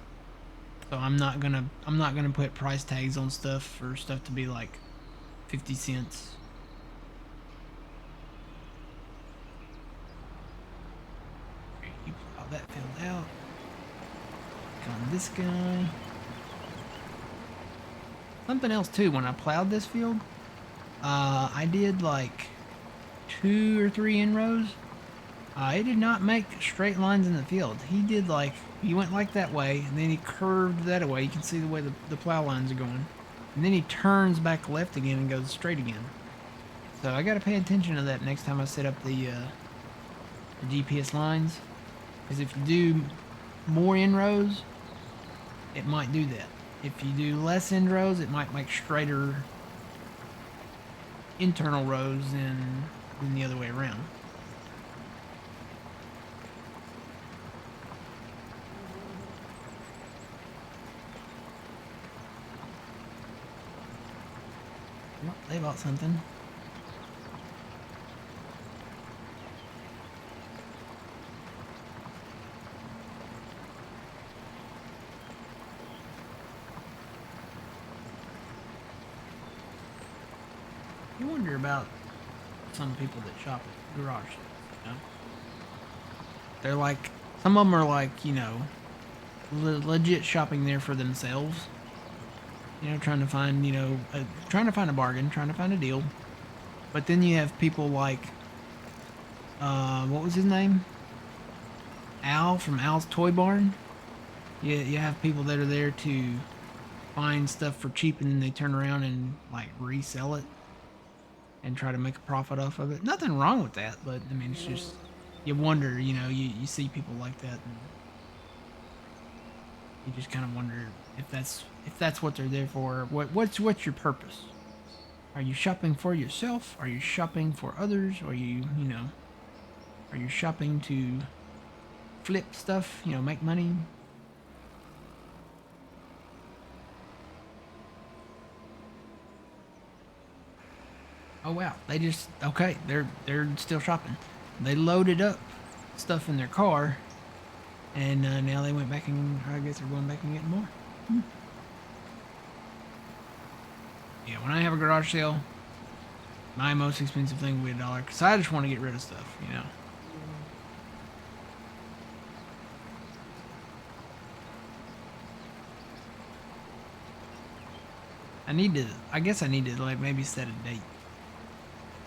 So I'm not gonna put price tags on stuff for stuff to be like 50 cents. Oh, that filled out. Click on this guy. Something else too, when I plowed this field, I did like 2 or 3 inrows. It did not make straight lines in the field. He went like that way, and then he curved that way. You can see the way the plow lines are going. And then he turns back left again and goes straight again. So I gotta pay attention to that next time I set up the GPS lines. Because if you do more inrows, it might do that. If you do less inrows, it might make straighter internal rows than the other way around. Well, they bought something. You wonder about some people that shop at garage sales, They're like, some of them are like, legit shopping there for themselves. Trying to find, trying to find a bargain, trying to find a deal. But then you have people like, what was his name? Al from Al's Toy Barn. You have people that are there to find stuff for cheap, and then they turn around and like resell it and try to make a profit off of it. Nothing wrong with that, but I mean, it's just, you wonder, you see people like that, and you just kind of wonder if that's what they're there for. What's your purpose? Are you shopping for yourself? Are you shopping for others? Or are you shopping to flip stuff, make money? Oh wow, they're still shopping. They loaded up stuff in their car, and now they went back and I guess they're going back and getting more. Yeah, when I have a garage sale, my most expensive thing will be $1, because I just want to get rid of stuff, I guess I need to like maybe set a date.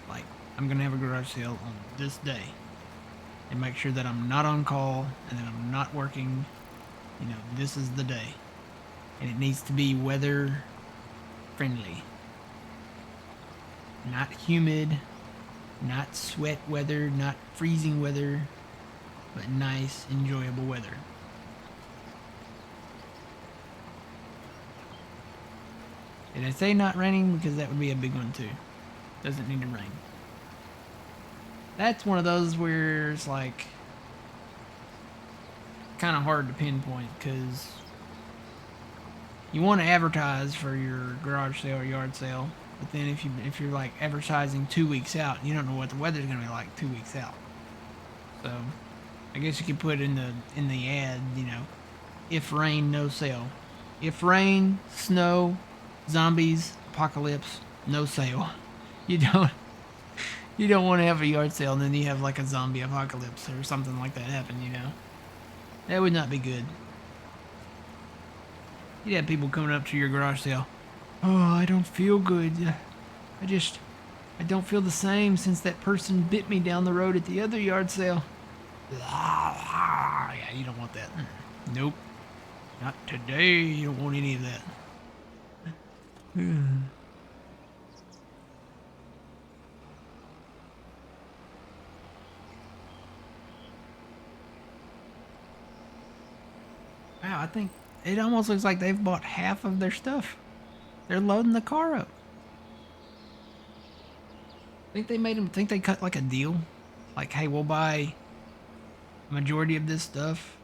Like, I'm gonna have a garage sale on this day, and make sure that I'm not on call and that I'm not working. This is the day, and it needs to be weather friendly, not humid, not sweat weather, not freezing weather, but nice, enjoyable weather. Did I say not raining? Because that would be a big one too. Doesn't need to rain. That's one of those where it's like kind of hard to pinpoint, because you want to advertise for your garage sale or yard sale, but then if you're like advertising 2 weeks out, you don't know what the weather's gonna be like 2 weeks out. So I guess you could put in the ad, if rain, no sale. If rain, snow, zombies, apocalypse, no sale. You don't want to have a yard sale and then you have like a zombie apocalypse or something like that happen, That would not be good. You'd have people coming up to your garage sale. Oh, I don't feel good. I don't feel the same since that person bit me down the road at the other yard sale. Yeah, you don't want that. Nope. Not today. You don't want any of that. I think it almost looks like they've bought half of their stuff. They're loading the car up. Think they cut like a deal? Like, hey, we'll buy a majority of this stuff,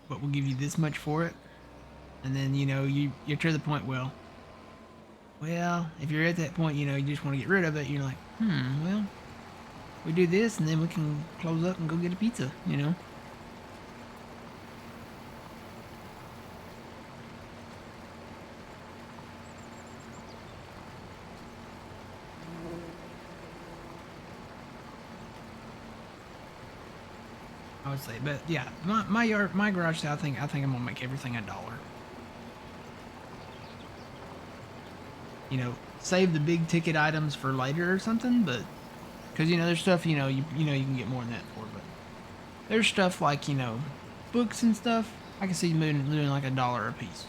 but we'll give you this much for it. And then, you're to the point, well, if you're at that point, you just want to get rid of it, you're like, well, we do this and then we can close up and go get a pizza. I would say, but yeah, my garage sale, I think I'm gonna make everything $1. Save the big ticket items for later or something, but because there's stuff you can get more than that for, but there's stuff like books and stuff. I can see doing like $1 a piece.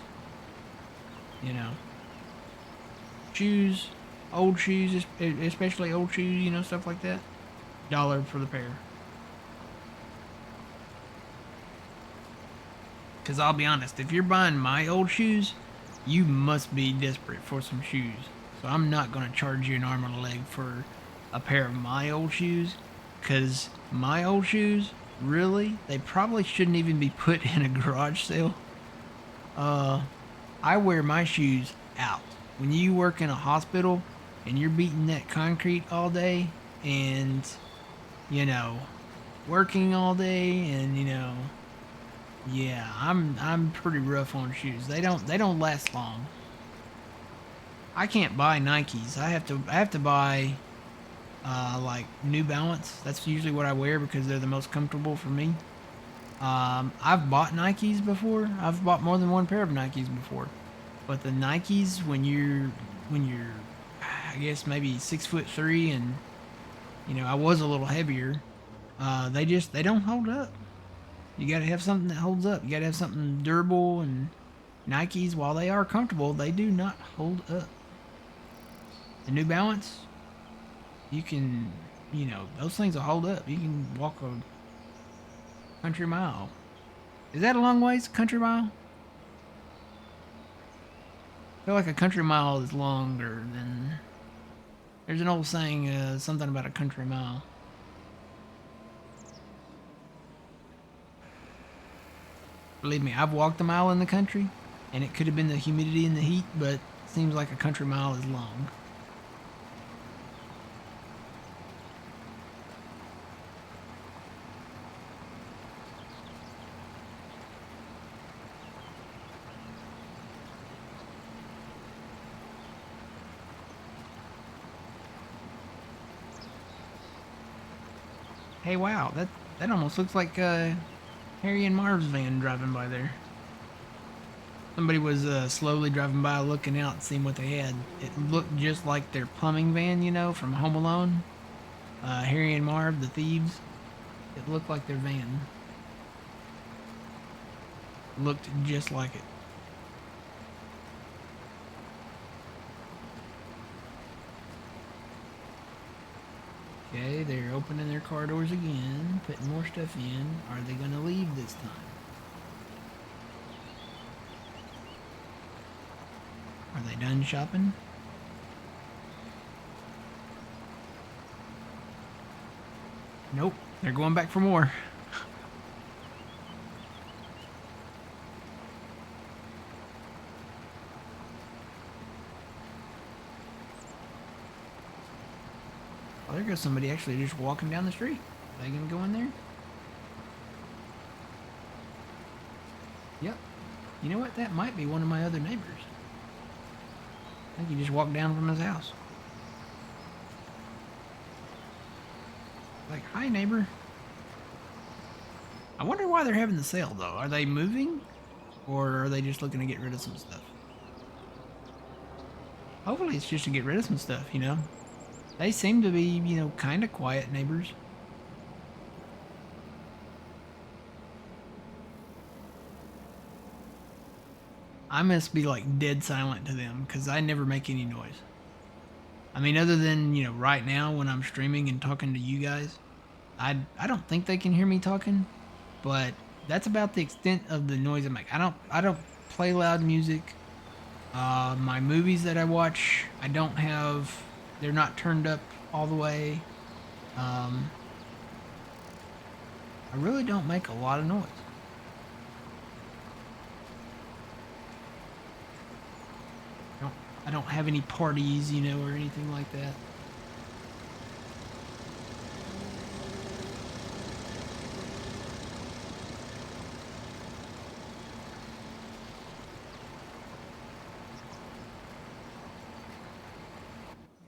Shoes, old shoes, especially old shoes, stuff like that. $1 for the pair. Because I'll be honest, if you're buying my old shoes, you must be desperate for some shoes. So I'm not going to charge you an arm and a leg for a pair of my old shoes. Because my old shoes, really, they probably shouldn't even be put in a garage sale. I wear my shoes out. When you work in a hospital and you're beating that concrete all day and, working all day and, yeah, I'm pretty rough on shoes. They don't last long. I can't buy Nikes. I have to buy like New Balance. That's usually what I wear because they're the most comfortable for me. I've bought Nikes before. I've bought more than one pair of Nikes before. But the Nikes when you're I guess maybe 6'3" and I was a little heavier, they don't hold up. You gotta have something that holds up. You gotta have something durable, and Nikes, while they are comfortable, they do not hold up. The New Balance, you can, those things will hold up. You can walk a country mile. Is that a long ways, country mile? I feel like a country mile is longer than... There's an old saying, something about a country mile. Believe me, I've walked a mile in the country, and it could have been the humidity and the heat, but it seems like a country mile is long. Hey, wow, that almost looks like Harry and Marv's van driving by there. Somebody was slowly driving by, looking out, seeing what they had. It looked just like their plumbing van, from Home Alone. Harry and Marv, the thieves. It looked like their van. Looked just like it. Okay, they're opening their car doors again, putting more stuff in. Are they going to leave this time? Are they done shopping? Nope, they're going back for more. Oh, there goes somebody actually just walking down the street. Are they gonna go in there? Yep. You know what? That might be one of my other neighbors. I think he just walked down from his house. Like, hi neighbor. I wonder why they're having the sale though. Are they moving? Or are they just looking to get rid of some stuff? Hopefully it's just to get rid of some stuff, They seem to be, kind of quiet neighbors. I must be like dead silent to them because I never make any noise. I mean, other than, right now when I'm streaming and talking to you guys, I don't think they can hear me talking, but that's about the extent of the noise I make. I don't play loud music. My movies that I watch, I don't have, they're not turned up all the way. Um, I really don't make a lot of noise. I don't, I don't have any parties, you know, or anything like that.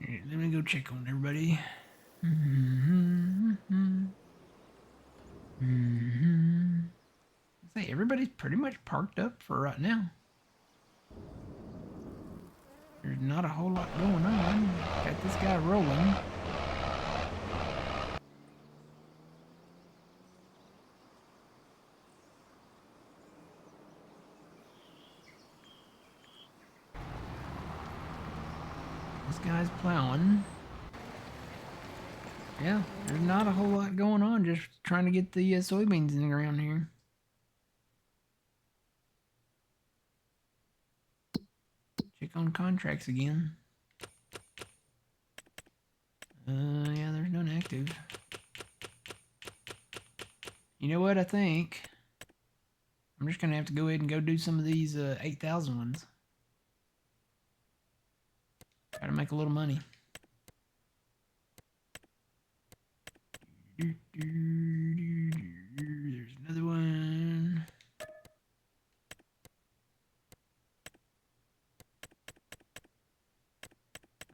Here, let me go check on everybody. Say everybody's pretty much parked up for right now. There's not a whole lot going on. Got this guy rolling. This guy's plowing. Yeah, there's not a whole lot going on. Just trying to get the soybeans in the ground here. Check on contracts again. Yeah, there's none active. You know what I think? I'm just gonna have to go ahead and go do some of these 8,000 ones. Try to make a little money. There's another one.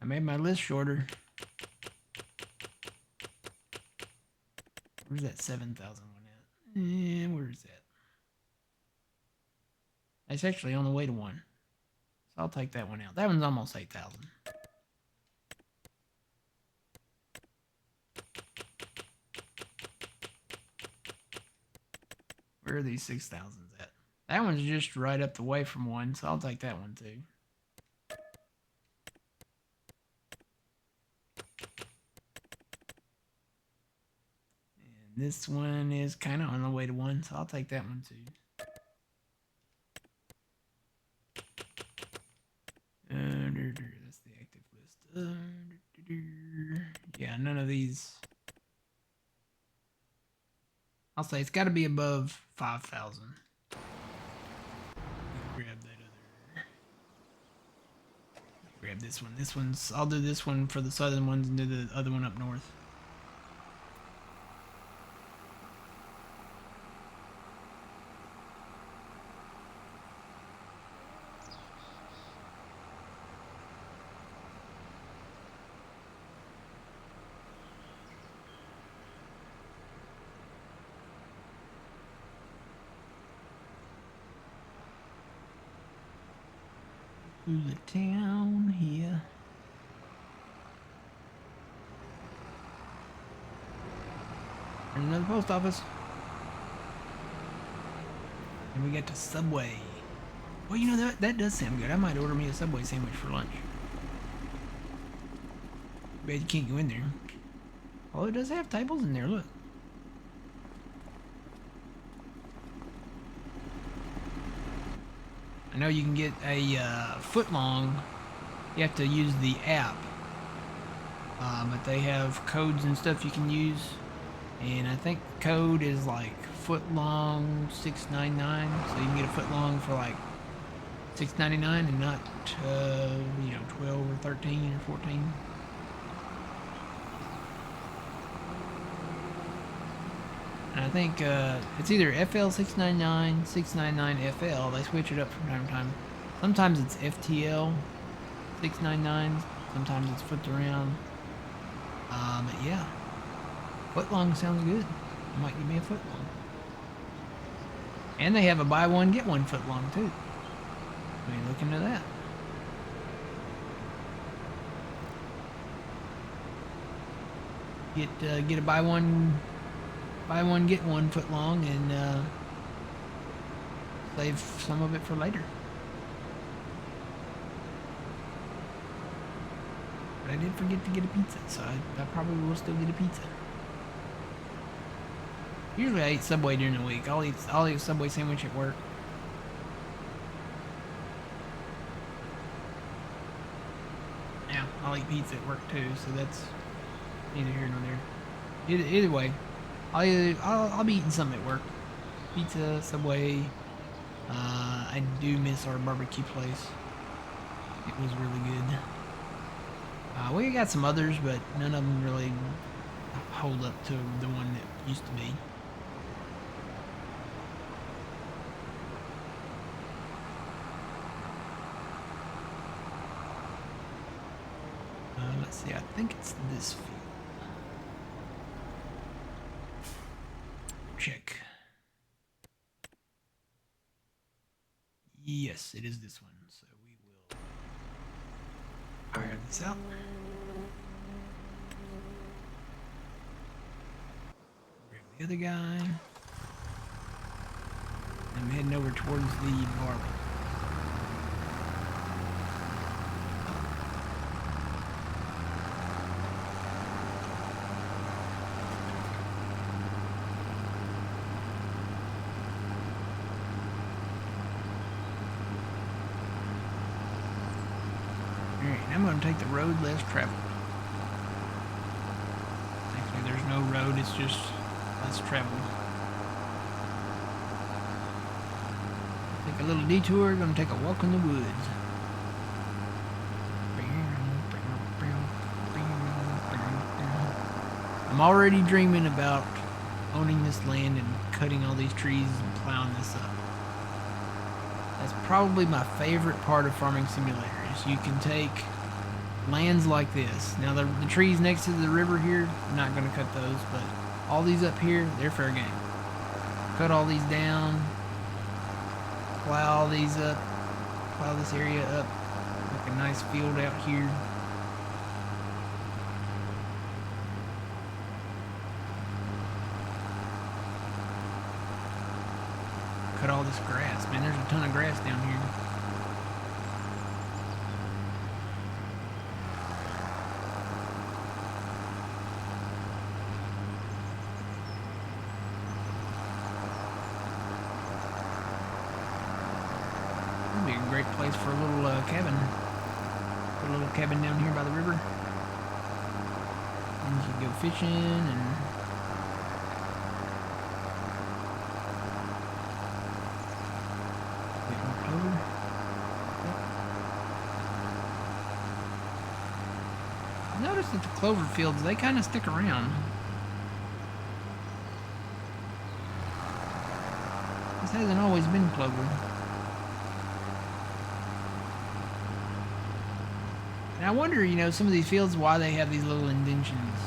I made my list shorter. Where's that 7,000 one at? Where's that? It's actually on the way to 1. So I'll take that one out. That one's almost 8,000. Where are these 6,000s at? That one's just right up the way from 1, so I'll take that one too. And this one is kind of on the way to 1, so I'll take that one too. That's the active list. Yeah, none of these. I'll say it's got to be above 5,000. Grab that other. Grab this one. This one's. I'll do this one for the southern ones and do the other one up north. Through the town here. There's another post office. And we get to Subway. Well, you know, that does sound good. I might order me a Subway sandwich for lunch. Bet you can't go in there. Oh, it does have tables in there, look. I know you can get a foot long. You have to use the app. But they have codes and stuff you can use. And I think the code is like foot long 699. So you can get a foot long for like $6.99 and not, 12 or 13 or 14. And I think it's either FL 699, 699 FL. They switch it up from time to time. Sometimes it's FTL 699. Sometimes it's flipped around. But yeah, foot long sounds good. I might give me a foot long. And they have a buy one get one foot long too. I mean, look into that. Get a buy one get one foot long and save some of it for later. But I did forget to get a pizza, so I probably will still get a pizza. Usually I eat Subway during the week. I'll eat a Subway sandwich at work. Yeah, I'll eat pizza at work too, so that's neither here nor there. Either way, I'll be eating something at work. Pizza, Subway. I do miss our barbecue place. It was really good. We got some others, but none of them really hold up to the one that used to be. Let's see, I think it's this field. Check. Yes, it is this one, so we will fire this out. Grab the other guy. I'm heading over towards the barber. I'm going to take the road less traveled. Actually, there's no road, it's just less traveled. Take a little detour, going to take a walk in the woods. I'm already dreaming about owning this land and cutting all these trees and plowing this up. That's probably my favorite part of Farming Simulator, is you can take lands like this. Now the trees next to the river here, I'm not going to cut those, but all these up here, they're fair game. Cut all these down, plow all these up, plow this area up, make a nice field out here. Cut all this grass. Man, there's a ton of grass down here. Would be a great place for a little cabin. Put a little cabin down here by the river. And you can go fishing and notice that the clover fields, they kind of stick around. This hasn't always been clover. And I wonder, you know, some of these fields, why they have these little indentions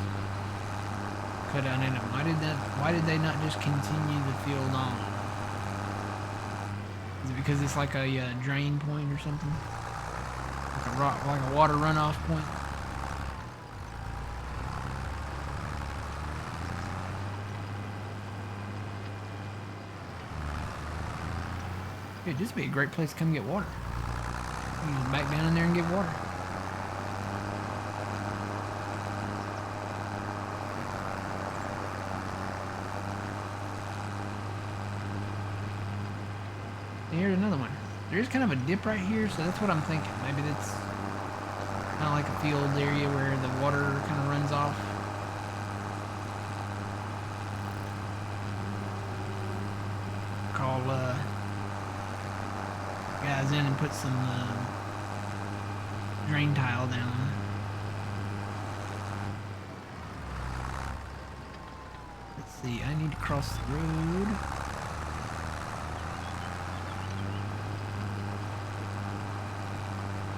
cut out in them. Why did they not just continue the field on? Is it because it's like a drain point or something? Like a water runoff point? Dude, this would be a great place to come get water. You can back down in there and get water. Here's another one. There's kind of a dip right here, so that's what I'm thinking. Maybe that's kind of like a field area where the water kind of runs off. Call guys in and put some drain tile down. Let's see, I need to cross the road.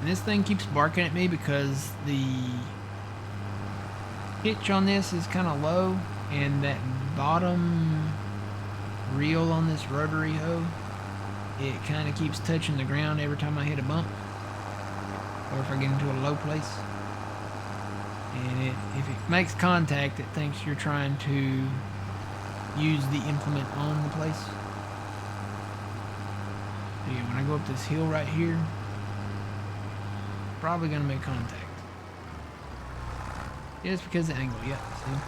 And this thing keeps barking at me because the hitch on this is kind of low, and that bottom reel on this rotary hoe, it kind of keeps touching the ground every time I hit a bump, or if I get into a low place. And if it makes contact, it thinks you're trying to use the implement on the place. So yeah, when I go up this hill right here, probably gonna make contact. Yeah, it's because of the angle, yeah, see?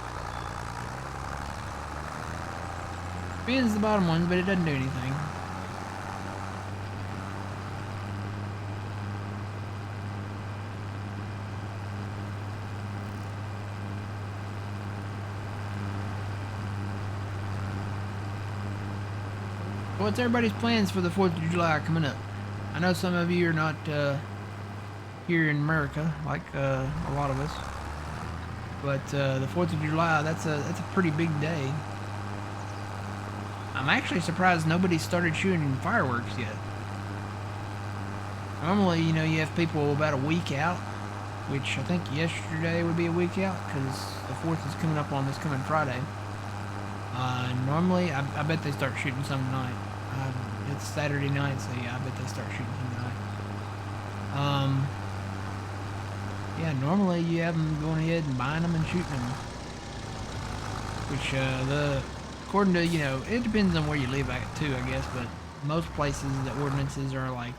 Spins the bottom ones, but it doesn't do anything. What's everybody's plans for the 4th of July coming up? I know some of you are not here in America, like a lot of us. But the 4th of July, that's a pretty big day. I'm actually surprised nobody started shooting fireworks yet. Normally, you know, you have people about a week out, which I think yesterday would be a week out, because the 4th is coming up on this coming Friday. Normally, I bet they start shooting some tonight. It's Saturday night, so yeah, I bet they start shooting some tonight. Yeah, normally you have them going ahead and buying them and shooting them. Which, according to, you know, it depends on where you live at too, I guess, but most places the ordinances are like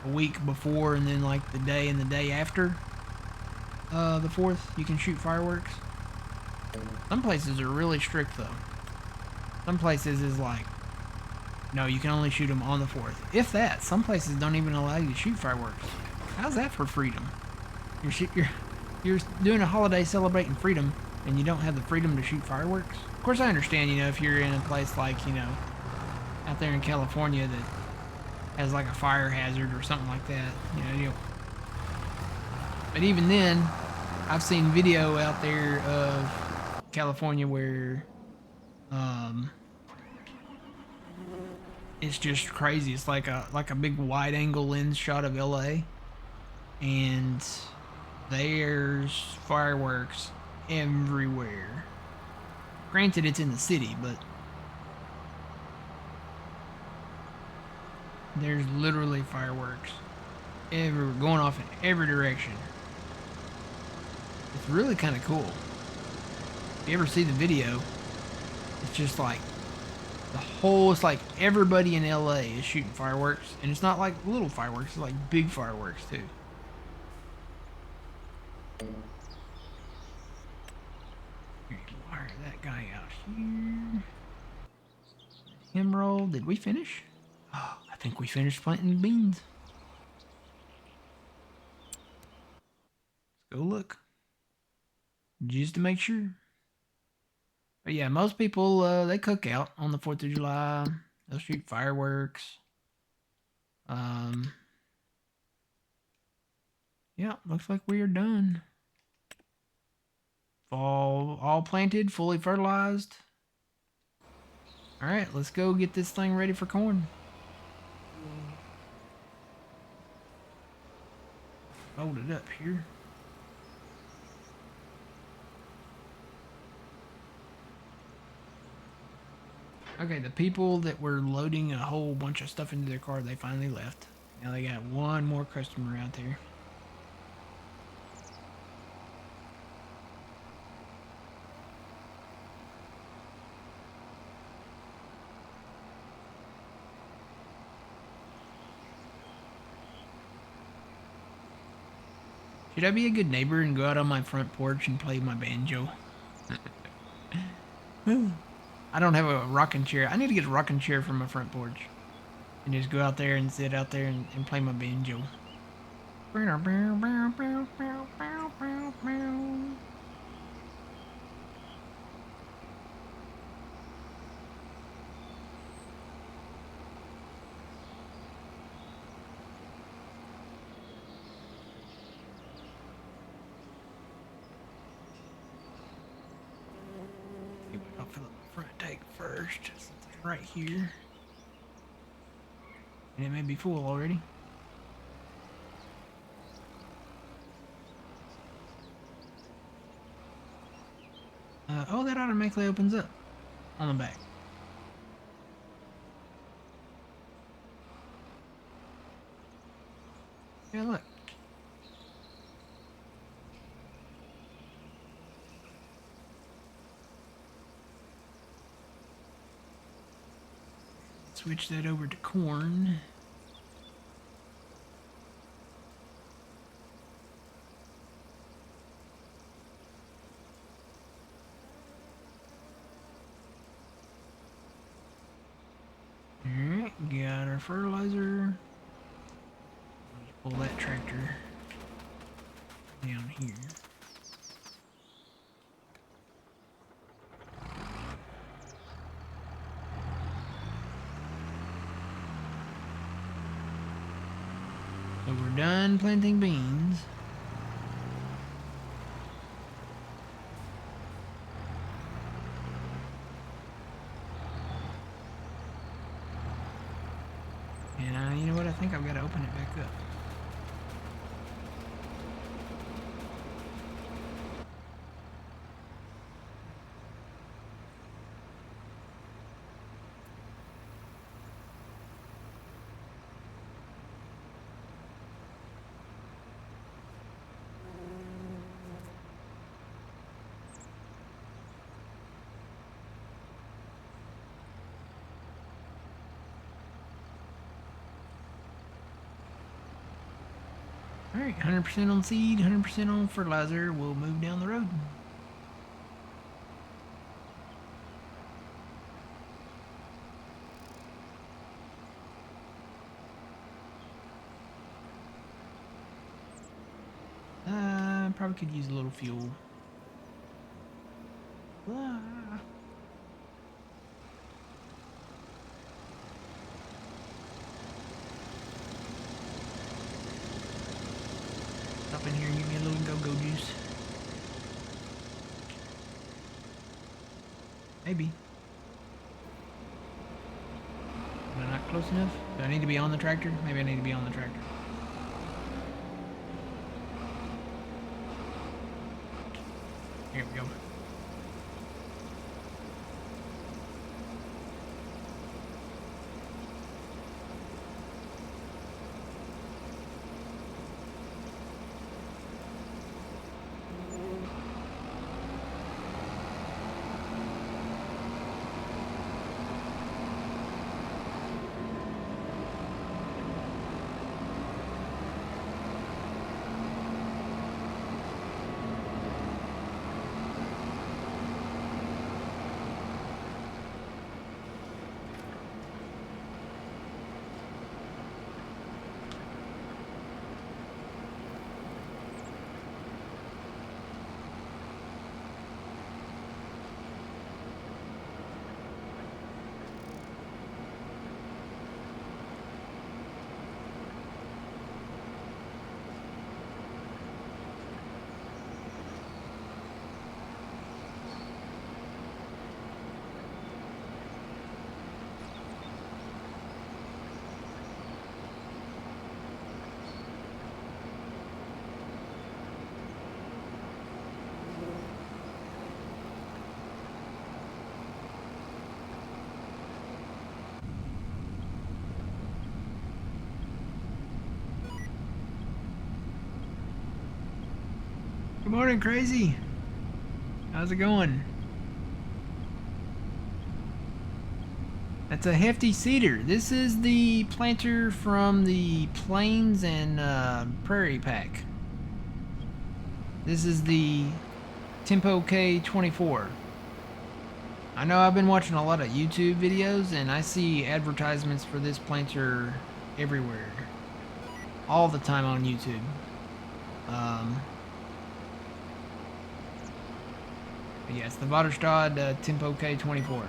a week before and then like the day and the day after the 4th, you can shoot fireworks. Some places are really strict though. Some places is like, no, you can only shoot them on the 4th. If that, some places don't even allow you to shoot fireworks. How's that for freedom? You're doing a holiday celebrating freedom, and you don't have the freedom to shoot fireworks? Of course, I understand, you know, if you're in a place like, you know, out there in California that has like a fire hazard or something like that, you know. But even then, I've seen video out there of California where, it's just crazy. It's like a big wide angle lens shot of LA, and there's fireworks everywhere. Granted, it's in the city, but there's literally fireworks everywhere, going off in every direction. It's really kind of cool. If you ever see the video, it's just like it's like everybody in LA is shooting fireworks, and it's not like little fireworks, it's like big fireworks too. Wire that guy out here. Emerald, did we finish? Oh, I think we finished planting beans. Let's go look. Just to make sure. But yeah, most people, they cook out on the 4th of July. They'll shoot fireworks. Yeah, looks like we are done. Fall all planted, fully fertilized. All right, let's go get this thing ready for corn. Fold it up here. Okay, the people that were loading a whole bunch of stuff into their car, they finally left. Now they got one more customer out there. Should I be a good neighbor and go out on my front porch and play my banjo? I don't have a rocking chair. I need to get a rocking chair for my front porch. And just go out there and sit out there and play my banjo. I'll fill up the front tank first, since it's right here. And it may be full already. Oh, that automatically opens up on the back. Yeah, look. Switch that over to corn. fertilizer. Pull that tractor down here. So we're done planting beans. And you know what? I think I've got to open it back up. Alright, 100% on seed, 100% on fertilizer. We'll move down the road. Probably could use a little fuel. Stop in here and give me a little go-go juice. Maybe. Am I not close enough? Do I need to be on the tractor? Maybe I need to be on the tractor. Here we go. Good morning, Crazy. How's it going? That's a hefty cedar. This is the planter from the Plains and Prairie Pack. This is the Tempo K24. I know I've been watching a lot of YouTube videos and I see advertisements for this planter everywhere. All the time on YouTube. But yeah, it's the Vaderstad Tempo K24.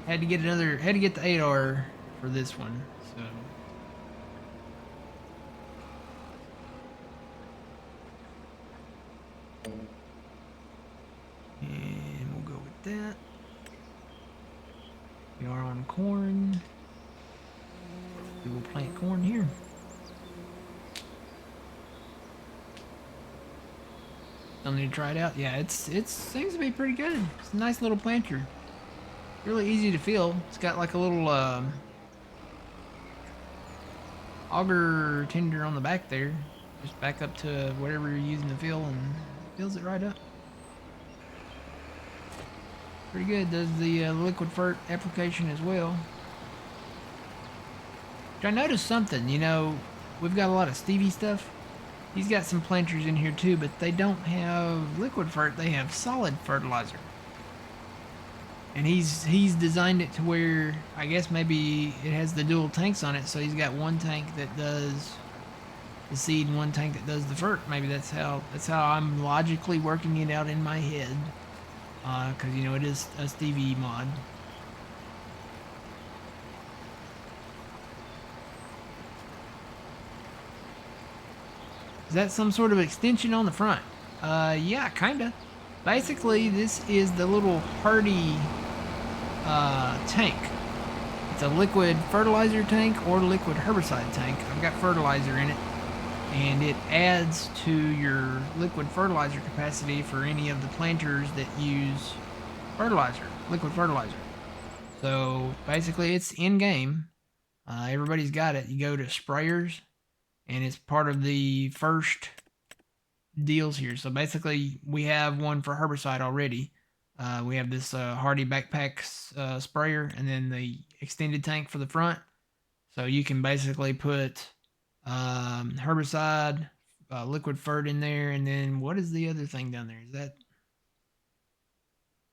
Had to get the 8R for this one, so. And we'll go with that. We are on corn. We will plant corn here. Still need to try it out. Yeah, it seems to be pretty good. It's a nice little planter. Really easy to fill. It's got like a little auger tender on the back there. Just back up to whatever you're using to fill and fills it right up. Pretty good. Does the liquid fert application as well. I noticed something, you know, we've got a lot of Stevie stuff. He's got some planters in here too, but they don't have liquid fert. They have solid fertilizer. And he's designed it to where I guess maybe it has the dual tanks on it, so he's got one tank that does the seed and one tank that does the fert. Maybe that's how I'm logically working it out in my head. Because you know it is a Stevie mod. Is that some sort of extension on the front? Yeah, kinda. Basically, this is the little hardy tank. It's a liquid fertilizer tank or liquid herbicide tank. I've got fertilizer in it, and it adds to your liquid fertilizer capacity for any of the planters that use fertilizer, liquid fertilizer. So basically, it's in game. Everybody's got it. You go to sprayers, and it's part of the first deals here. So basically, we have one for herbicide already. We have this Hardy Backpack sprayer, and then the extended tank for the front. So you can basically put herbicide, liquid fert in there, and then what is the other thing down there?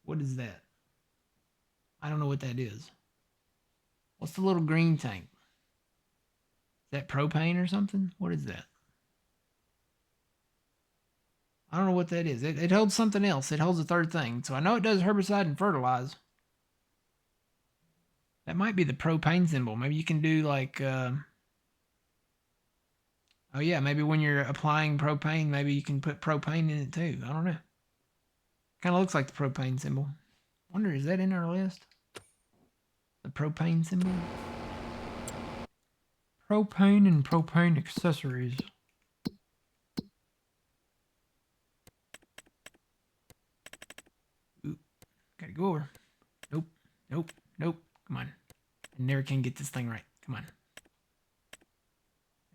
What is that? I don't know what that is. What's the little green tank? Is that propane or something? What is that? I don't know what that is. It holds something else. It holds a third thing. So I know it does herbicide and fertilize. That might be the propane symbol. Maybe you can do like, oh yeah, maybe when you're applying propane, maybe you can put propane in it too. I don't know. Kind of looks like the propane symbol. Wonder, is that in our list? The propane symbol? Propane and propane accessories. Ooh, gotta go over. Nope, nope, nope. Come on. I never can get this thing right. Come on.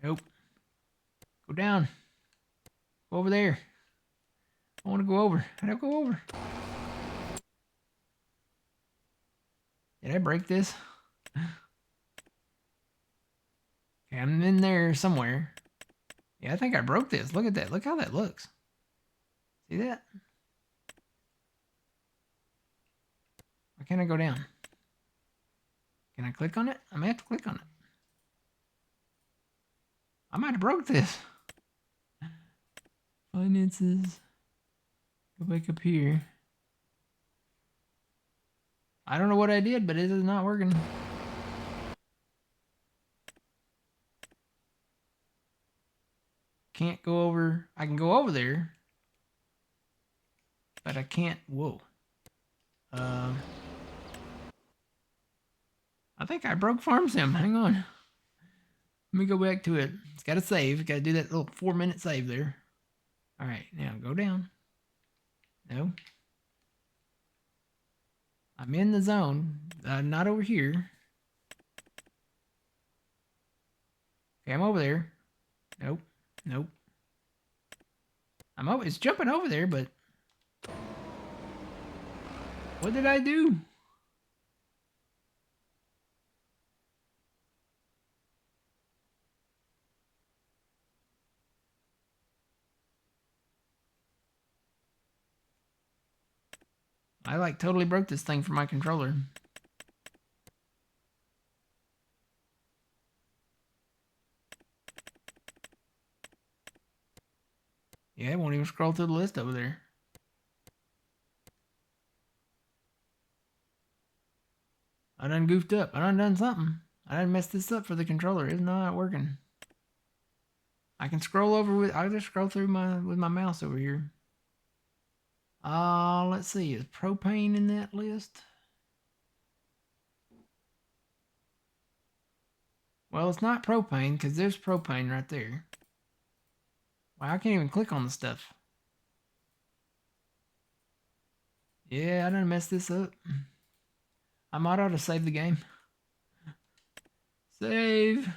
Nope. Go down. Go over there. I want to go over. How'd I go over? Did I break this? Okay, I'm in there somewhere. Yeah, I think I broke this. Look at that. Look how that looks. See that? Why can't I go down? Can I click on it? I may have to click on it. I might have broke this. Finances. Go back up here. I don't know what I did, but it is not working. Can't go over. I can go over there, but I can't. Whoa. I think I broke farm sim. Hang on. Let me go back to it. It's got to save. Got to do that little 4-minute save there. All right, now go down. No. I'm in the zone. Not over here. Okay, I'm over there. Nope. Nope. I'm over. It's jumping over there, but what did I do? I like totally broke this thing for my controller. Yeah, it won't even scroll through the list over there. I done goofed up. I done something. I done messed this up for the controller. It's not working. I can scroll over with. I just scroll through with my mouse over here. Let's see. Is propane in that list? Well, it's not propane because there's propane right there. Wow, I can't even click on the stuff. Yeah, I done messed this up. I might ought to save the game. Save.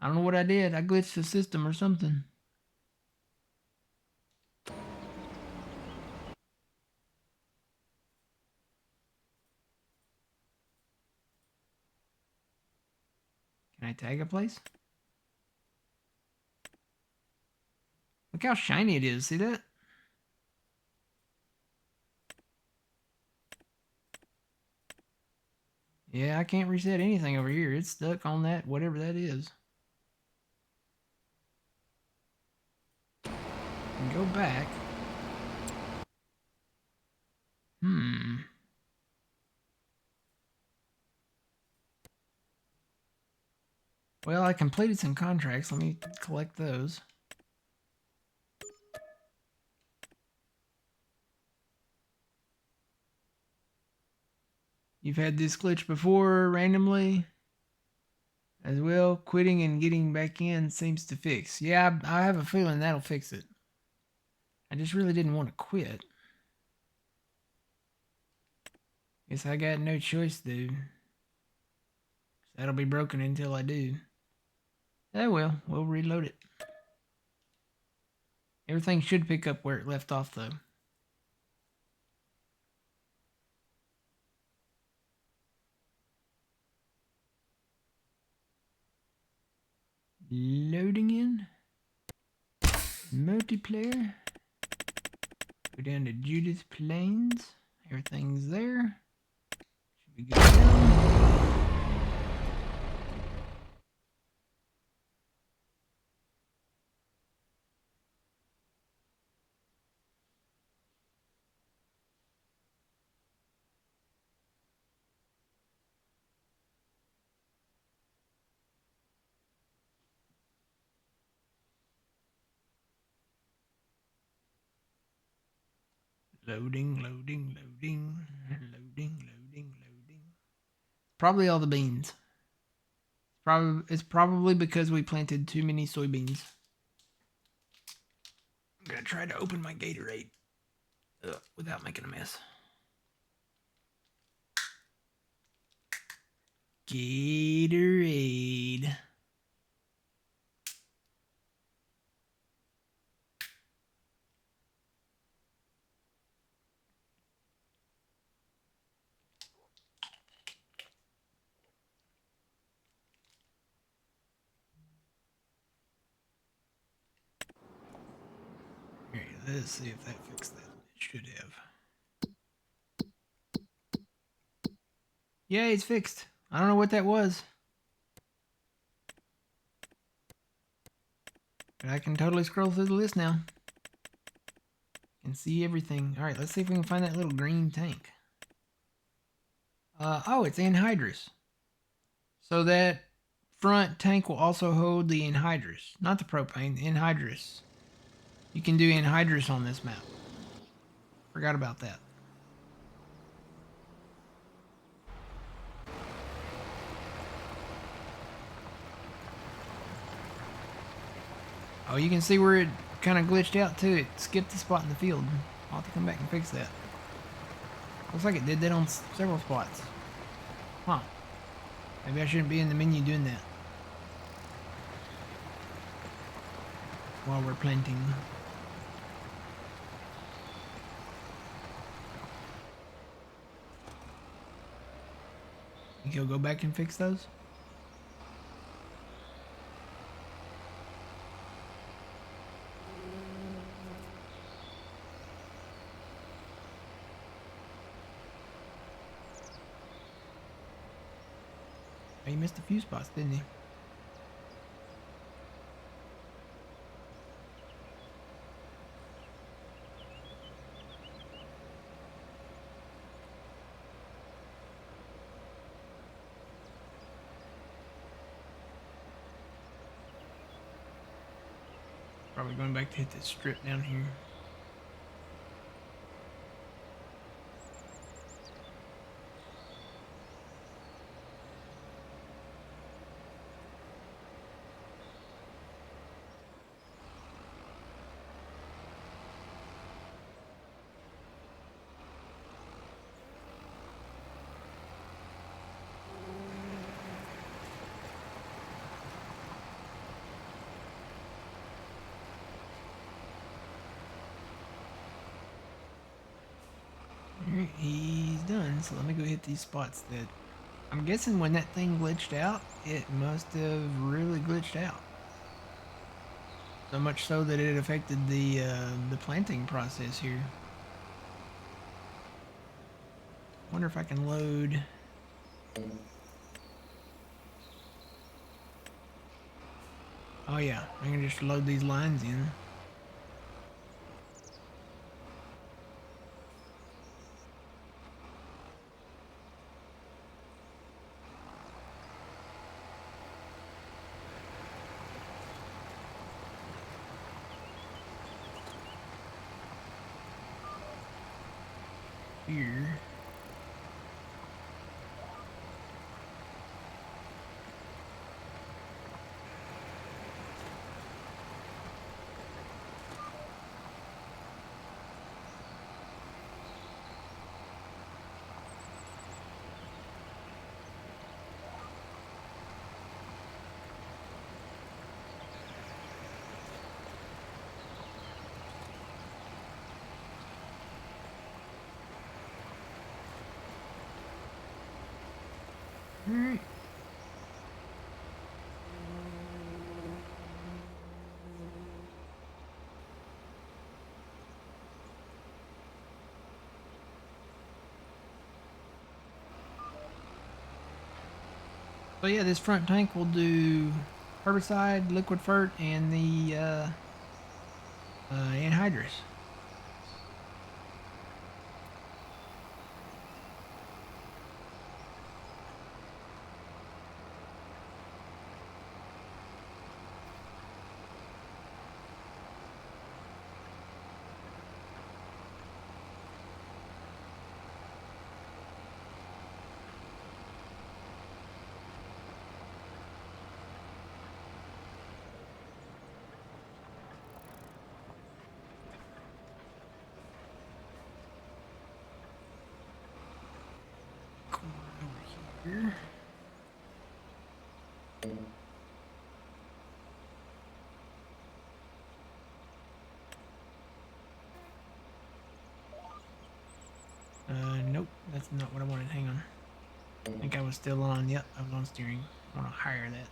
I don't know what I did. I glitched the system or something. Can I tag a place? Look how shiny it is. See that? Yeah, I can't reset anything over here. It's stuck on that, whatever that is. And go back. Well, I completed some contracts. Let me collect those. You've had this glitch before, randomly. As well, quitting and getting back in seems to fix. Yeah, I have a feeling that'll fix it. I just really didn't want to quit. Guess I got no choice, dude. That'll be broken until I do. Oh well, we'll reload it. Everything should pick up where it left off, though. Loading in. Multiplayer. Go down to Judith Plains. Everything's there. Should be good to go. Loading, loading, loading, loading, loading, loading. Probably all the beans. It's probably because we planted too many soybeans. I'm gonna try to open my Gatorade without making a mess. Gatorade. Alright, let's see if that fixed that. It should have. Yeah, it's fixed. I don't know what that was. But I can totally scroll through the list now. And see everything. Alright, let's see if we can find that little green tank. Oh, it's anhydrous. So that front tank will also hold the anhydrous. Not the propane, the anhydrous. You can do anhydrous on this map. Forgot about that. Oh, you can see where it kind of glitched out too. It skipped the spot in the field. I'll have to come back and fix that. Looks like it did that on several spots. Huh. Maybe I shouldn't be in the menu doing that. While we're planting. You can go back and fix those? He missed a few spots, didn't he? Probably going back to hit this strip down here. Alright, he's done, so let me go hit these spots that... I'm guessing when that thing glitched out, it must have really glitched out. So much so that it affected the planting process here. Wonder if I can load. Oh yeah, I can just load these lines in. Here. All right. So yeah, this front tank will do herbicide, liquid fert, and the anhydrous. Come on over here. Nope, that's not what I wanted. Hang on. I think I was still on. Yep, I was on steering. I want to hire that.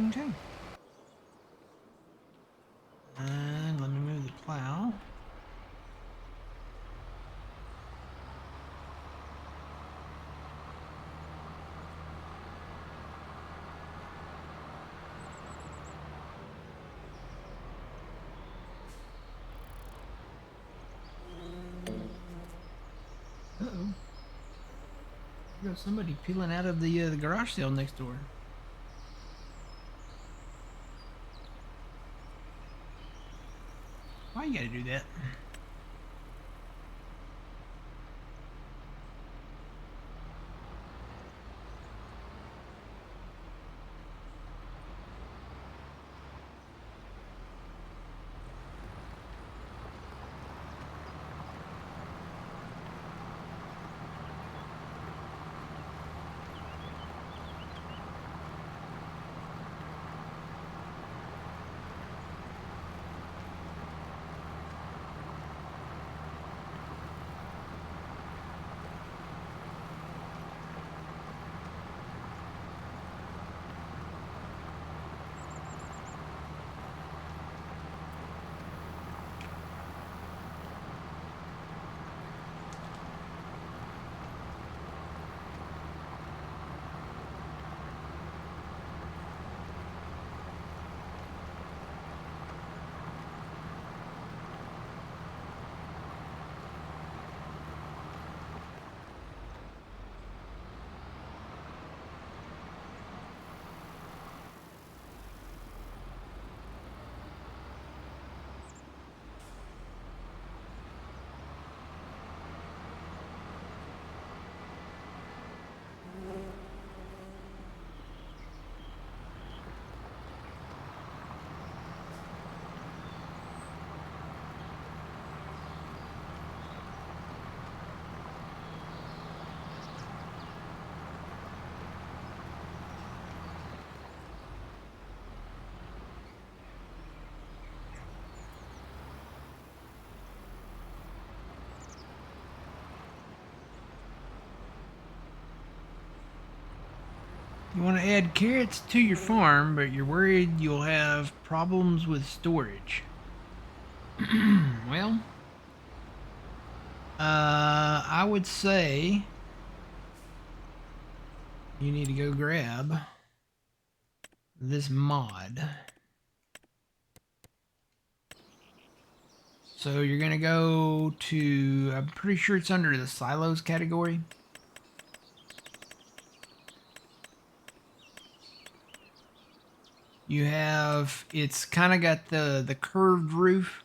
Okay. And let me move the plow. Uh-oh. There goes somebody peeling out of the garage sale next door. Why you gotta do that? You want to add carrots to your farm, but you're worried you'll have problems with storage. Well, I would say you need to go grab this mod. So you're going to go to, I'm pretty sure it's under the silos category. You have, it's kind of got the curved roof.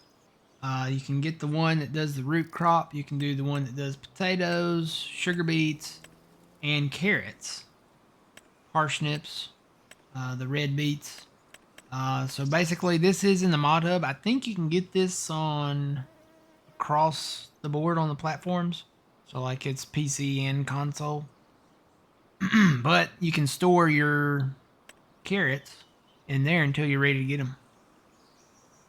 You can get the one that does the root crop. You can do the one that does potatoes, sugar beets, and carrots. Parsnips, the red beets. So basically this is in the mod hub. I think you can get this on across the board on the platforms. So like it's PC and console. But you can store your carrots in there until you're ready to get them.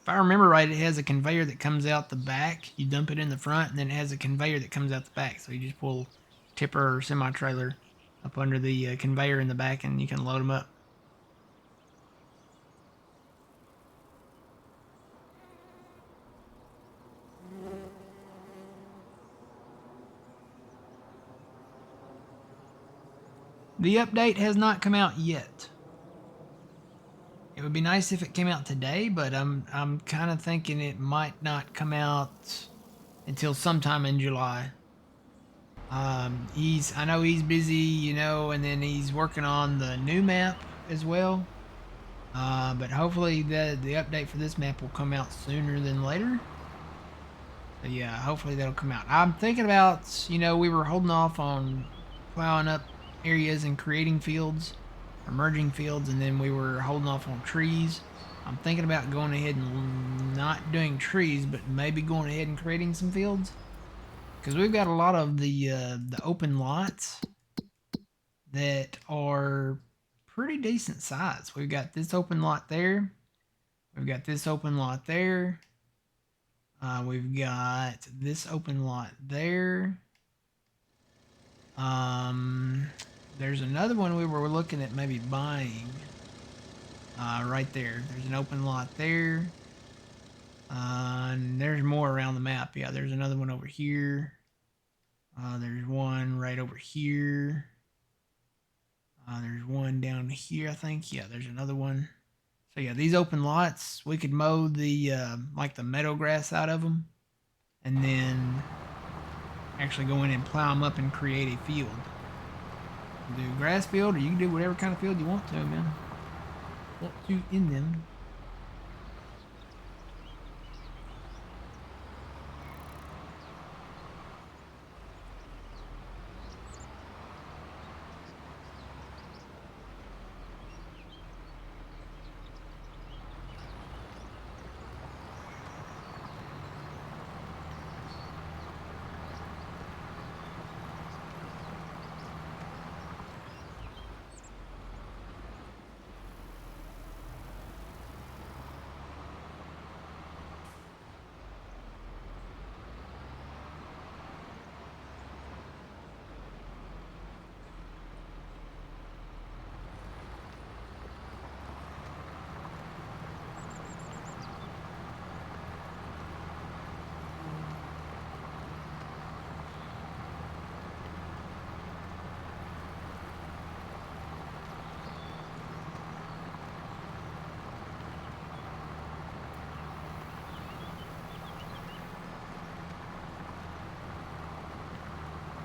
If I remember right, it has a conveyor that comes out the back. You dump it in the front, and then it has a conveyor that comes out the back. So you just pull tipper or semi-trailer up under the conveyor in the back, and you can load them up. The update has not come out yet. It would be nice if it came out today, but I'm kind of thinking it might not come out until sometime in July. I know he's busy, you know, and then he's working on the new map as well. But hopefully the update for this map will come out sooner than later. So yeah, hopefully that'll come out. I'm thinking about, you know, we were holding off on plowing up areas and creating fields, or merging fields, and then we were holding off on trees. I'm thinking about going ahead and not doing trees, but maybe going ahead and creating some fields. Because we've got a lot of the open lots that are pretty decent size. We've got this open lot there. We've got this open lot there. We've got this open lot there. There's another one we were looking at maybe buying. Right there. There's an open lot there. And there's more around the map. Yeah, there's another one over here. There's one right over here. There's one down here, I think. Yeah, there's another one. So yeah, these open lots, we could mow the like the meadow grass out of them, and then actually go in and plow them up and create a field. You can do grass field, or you can do whatever kind of field you want to, man. Up to in them.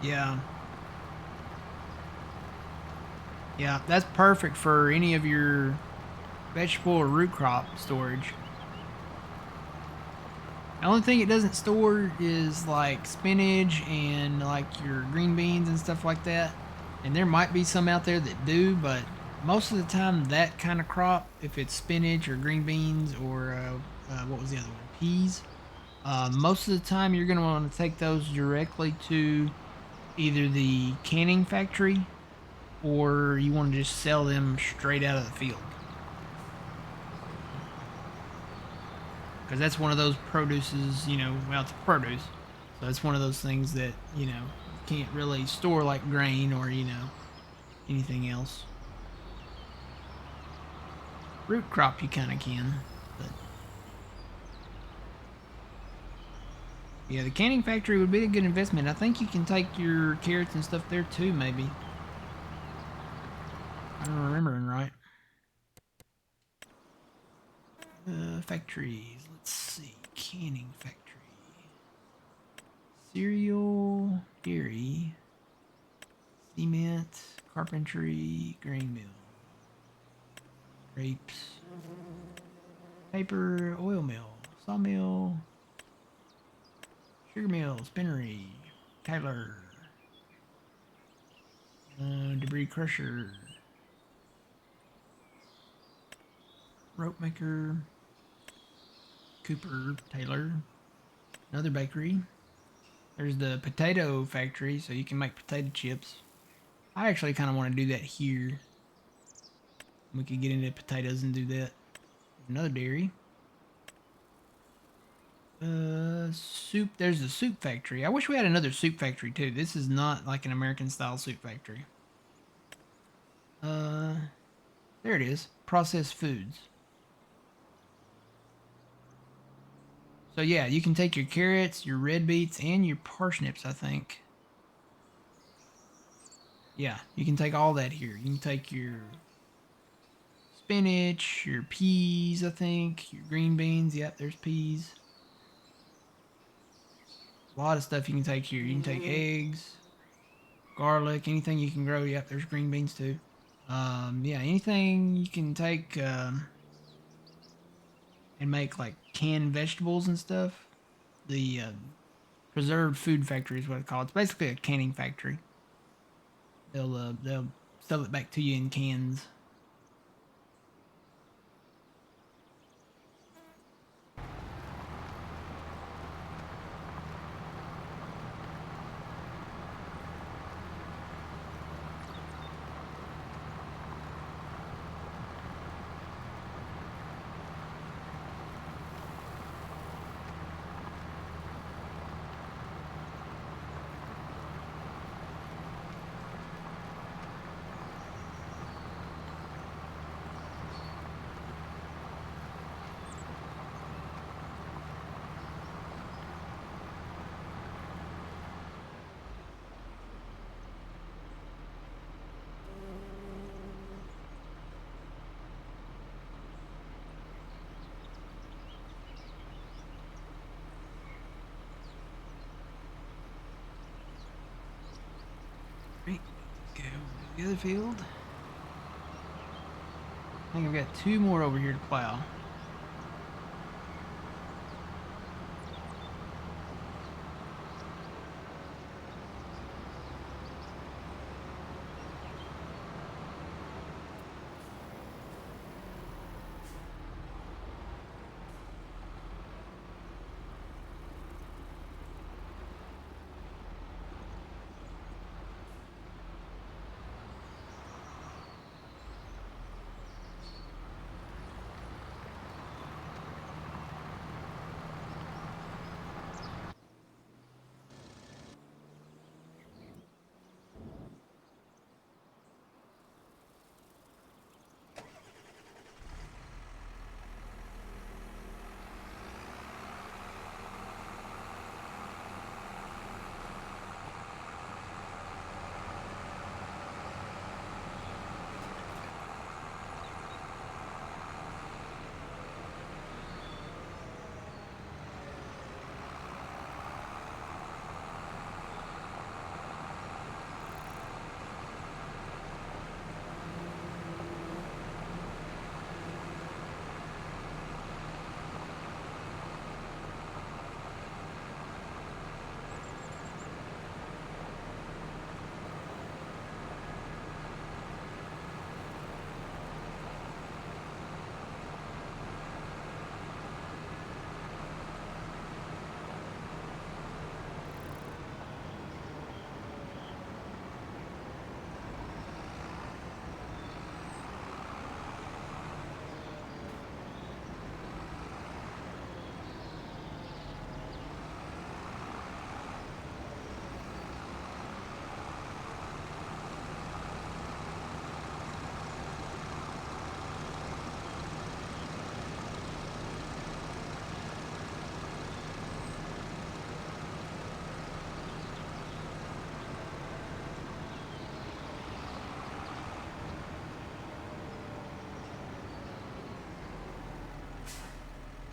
Yeah. Yeah, that's perfect for any of your vegetable or root crop storage. The only thing it doesn't store is like spinach and like your green beans and stuff like that. And there might be some out there that do, but most of the time that kind of crop, if it's spinach or green beans or what was the other one? Peas. Most of the time you're going to want to take those directly to either the canning factory, or you want to just sell them straight out of the field. Because that's one of those produces, you know, well, it's produce. So it's one of those things that, you know, you can't really store like grain or, you know, anything else. Root crop you kind of can, but yeah, the canning factory would be a good investment. I think you can take your carrots and stuff there too, maybe. I don't remembering right. Factories. Let's see. Canning factory. Cereal, dairy, cement, carpentry, grain mill, grapes, paper, oil mill, sawmill, sugar mill, spinnery, Tyler, debris crusher, rope maker, Cooper, Taylor, another bakery. There's the potato factory, so you can make potato chips. I actually kind of want to do that here. We could get into potatoes and do that. Another dairy. Soup. There's a soup factory. I wish we had another soup factory too. This is not like an American style soup factory. There it is. Processed foods. So yeah, you can take your carrots, your red beets, and your parsnips, I think. Yeah, you can take all that here. You can take your spinach, your peas, I think, your green beans. Yep, there's peas. A lot of stuff you can take here. You can take eggs, garlic, anything you can grow. Yep, there's green beans too. Yeah, anything you can take and make like canned vegetables and stuff. The preserved food factory is what it's called. It's basically a canning factory. They'll sell it back to you in cans. Right, let's go to the other field. I think I've got 2 more over here to plow.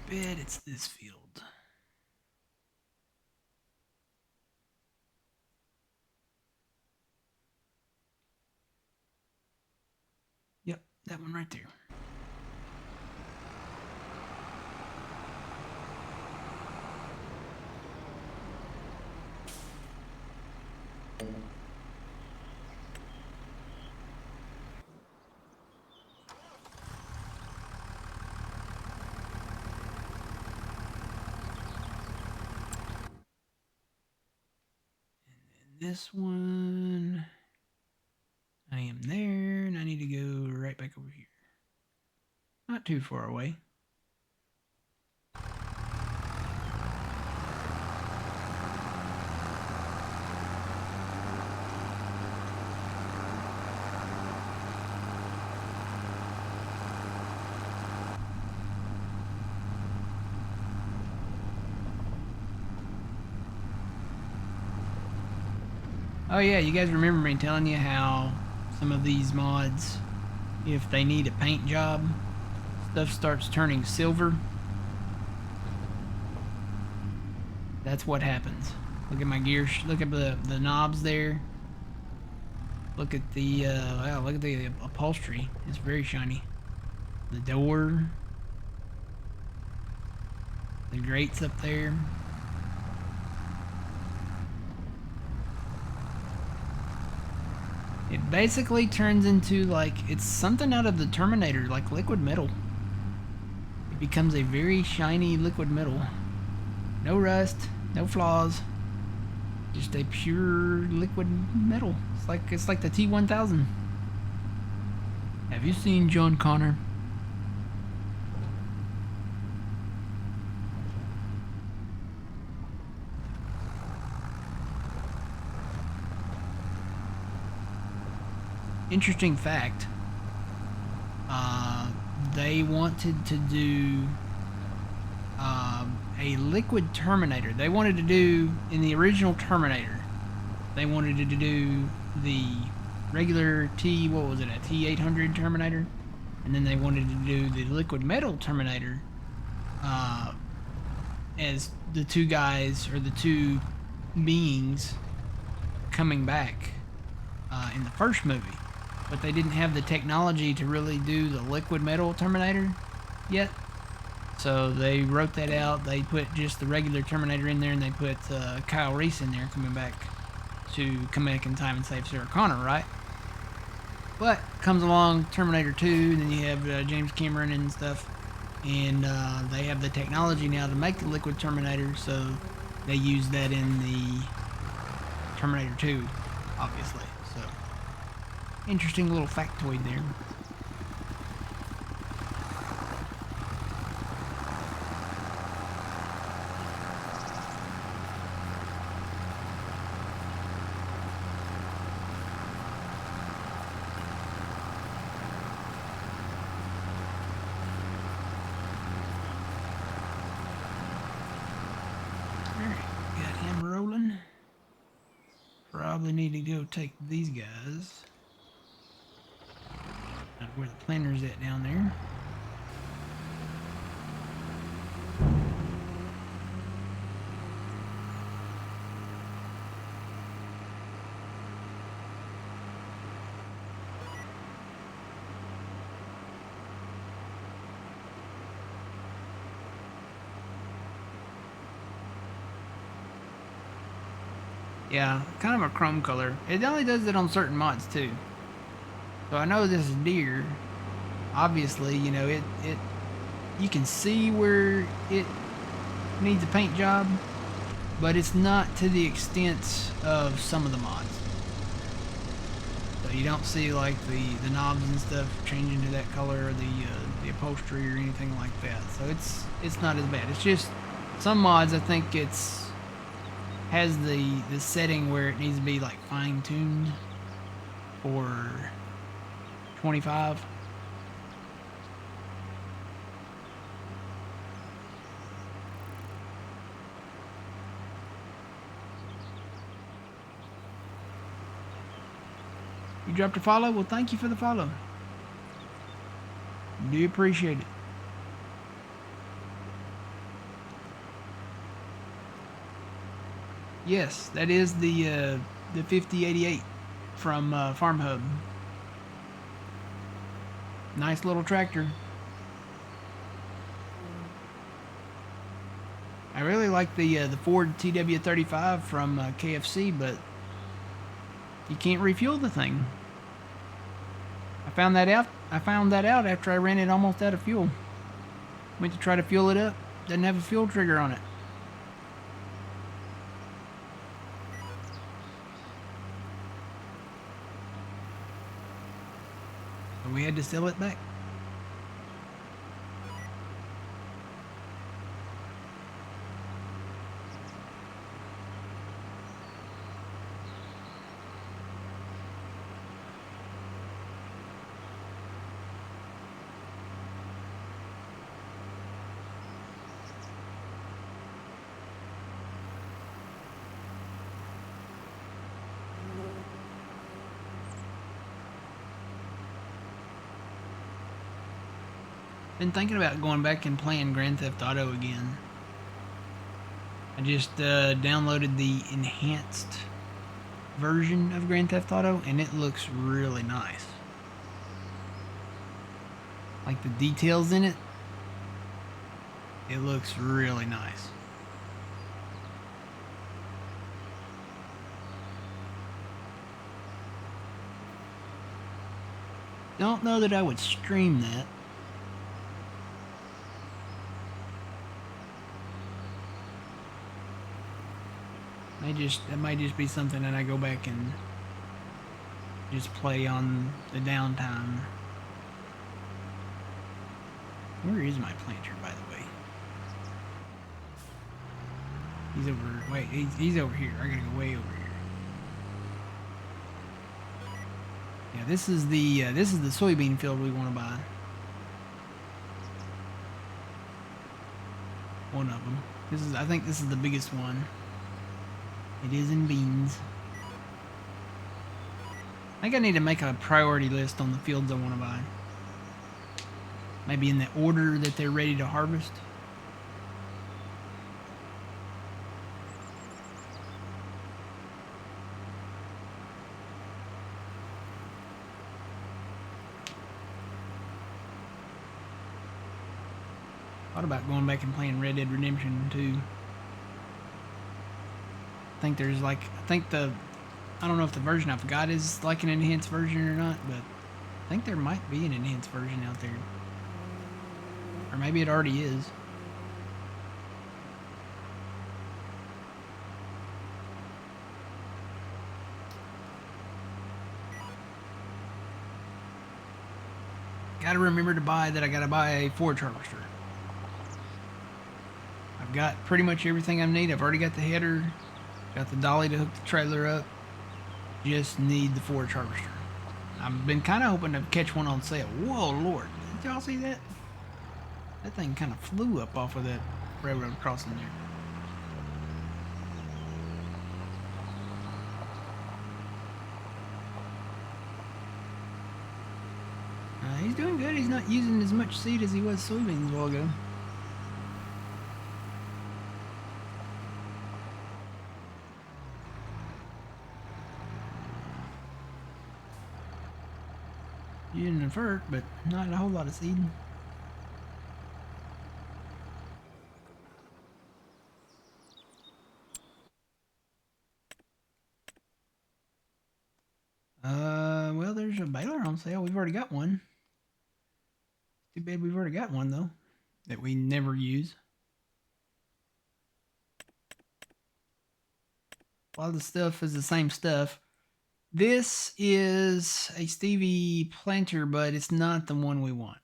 bet it's this field. Yep, that one right there. This one, I am there, and I need to go right back over here. Not too far away. Oh yeah, you guys remember me telling you how some of these mods, if they need a paint job, stuff starts turning silver? That's what happens. Look at my gear, look at the knobs there. Look at the, wow, look at the upholstery. It's very shiny. The door. The grates up there. It basically turns into, like, it's something out of the Terminator, like liquid metal. It becomes a very shiny liquid metal. No rust, no flaws. Just a pure liquid metal. It's like the T-1000. Have you seen John Connor? Interesting fact, they wanted to do a liquid Terminator. They wanted to do, in the original Terminator, they wanted to do the regular what was it, a T-800 Terminator? And then they wanted to do the liquid metal Terminator as the two guys, or the two beings coming back in the first movie. But they didn't have the technology to really do the liquid metal Terminator yet. So they wrote that out. They put just the regular Terminator in there, and they put Kyle Reese in there coming back in time and save Sarah Connor, right? But comes along Terminator 2, and then you have James Cameron and stuff, and they have the technology now to make the liquid Terminator, so they use that in the Terminator 2, obviously. So interesting little factoid there. Probably need to go take these guys. Where the planter's at down there. Yeah, kind of a chrome color. It only does it on certain mods too. So I know this is deer. Obviously, you know, you can see where it needs a paint job, but it's not to the extent of some of the mods. So you don't see like the knobs and stuff changing to that color, or the upholstery or anything like that. So it's not as bad. It's just some mods, I think has the setting where it needs to be like fine-tuned for 25. You dropped a follow? Well, thank you for the follow. Do appreciate it. Yes, that is the 5088 from Farm Hub. Nice little tractor. I really like the Ford TW35 from KFC, but you can't refuel the thing. I found that out. After I ran it almost out of fuel. Went to try to fuel it up. Doesn't have a fuel trigger on it. So we had to sell it back. Been thinking about going back and playing Grand Theft Auto again. I just downloaded the enhanced version of Grand Theft Auto, and it looks really nice. Like the details in it, it looks really nice. Don't know that I would stream that. It might just be something that I go back and just play on the downtime. Where is my planter, by the way? He's over. Wait, he's over here. I gotta go way over here. Yeah, this is the soybean field we want to buy. One of them. I think this is the biggest one. It is in beans. I think I need to make a priority list on the fields I want to buy. Maybe in the order that they're ready to harvest. Thought about going back and playing Red Dead Redemption 2. I don't know if the version I've got is like an enhanced version or not, but I think there might be an enhanced version out there. Or maybe it already is. Gotta remember to buy that I gotta buy a forage harvester. I've got pretty much everything I need. I've already got the header, got the dolly to hook the trailer up. Just need the forage harvester. I've been kind of hoping to catch one on sale. Whoa, Lord. Did y'all see that? That thing kind of flew up off of that railroad crossing there. He's doing good. He's not using as much seed as he was soybeans a while ago. Using a fert, but not a whole lot of seed. Well, there's a baler on sale. We've already got one. Too bad we've already got one, though, that we never use. A lot of the stuff is the same stuff. This is a Stevie planter, but it's not the one we want.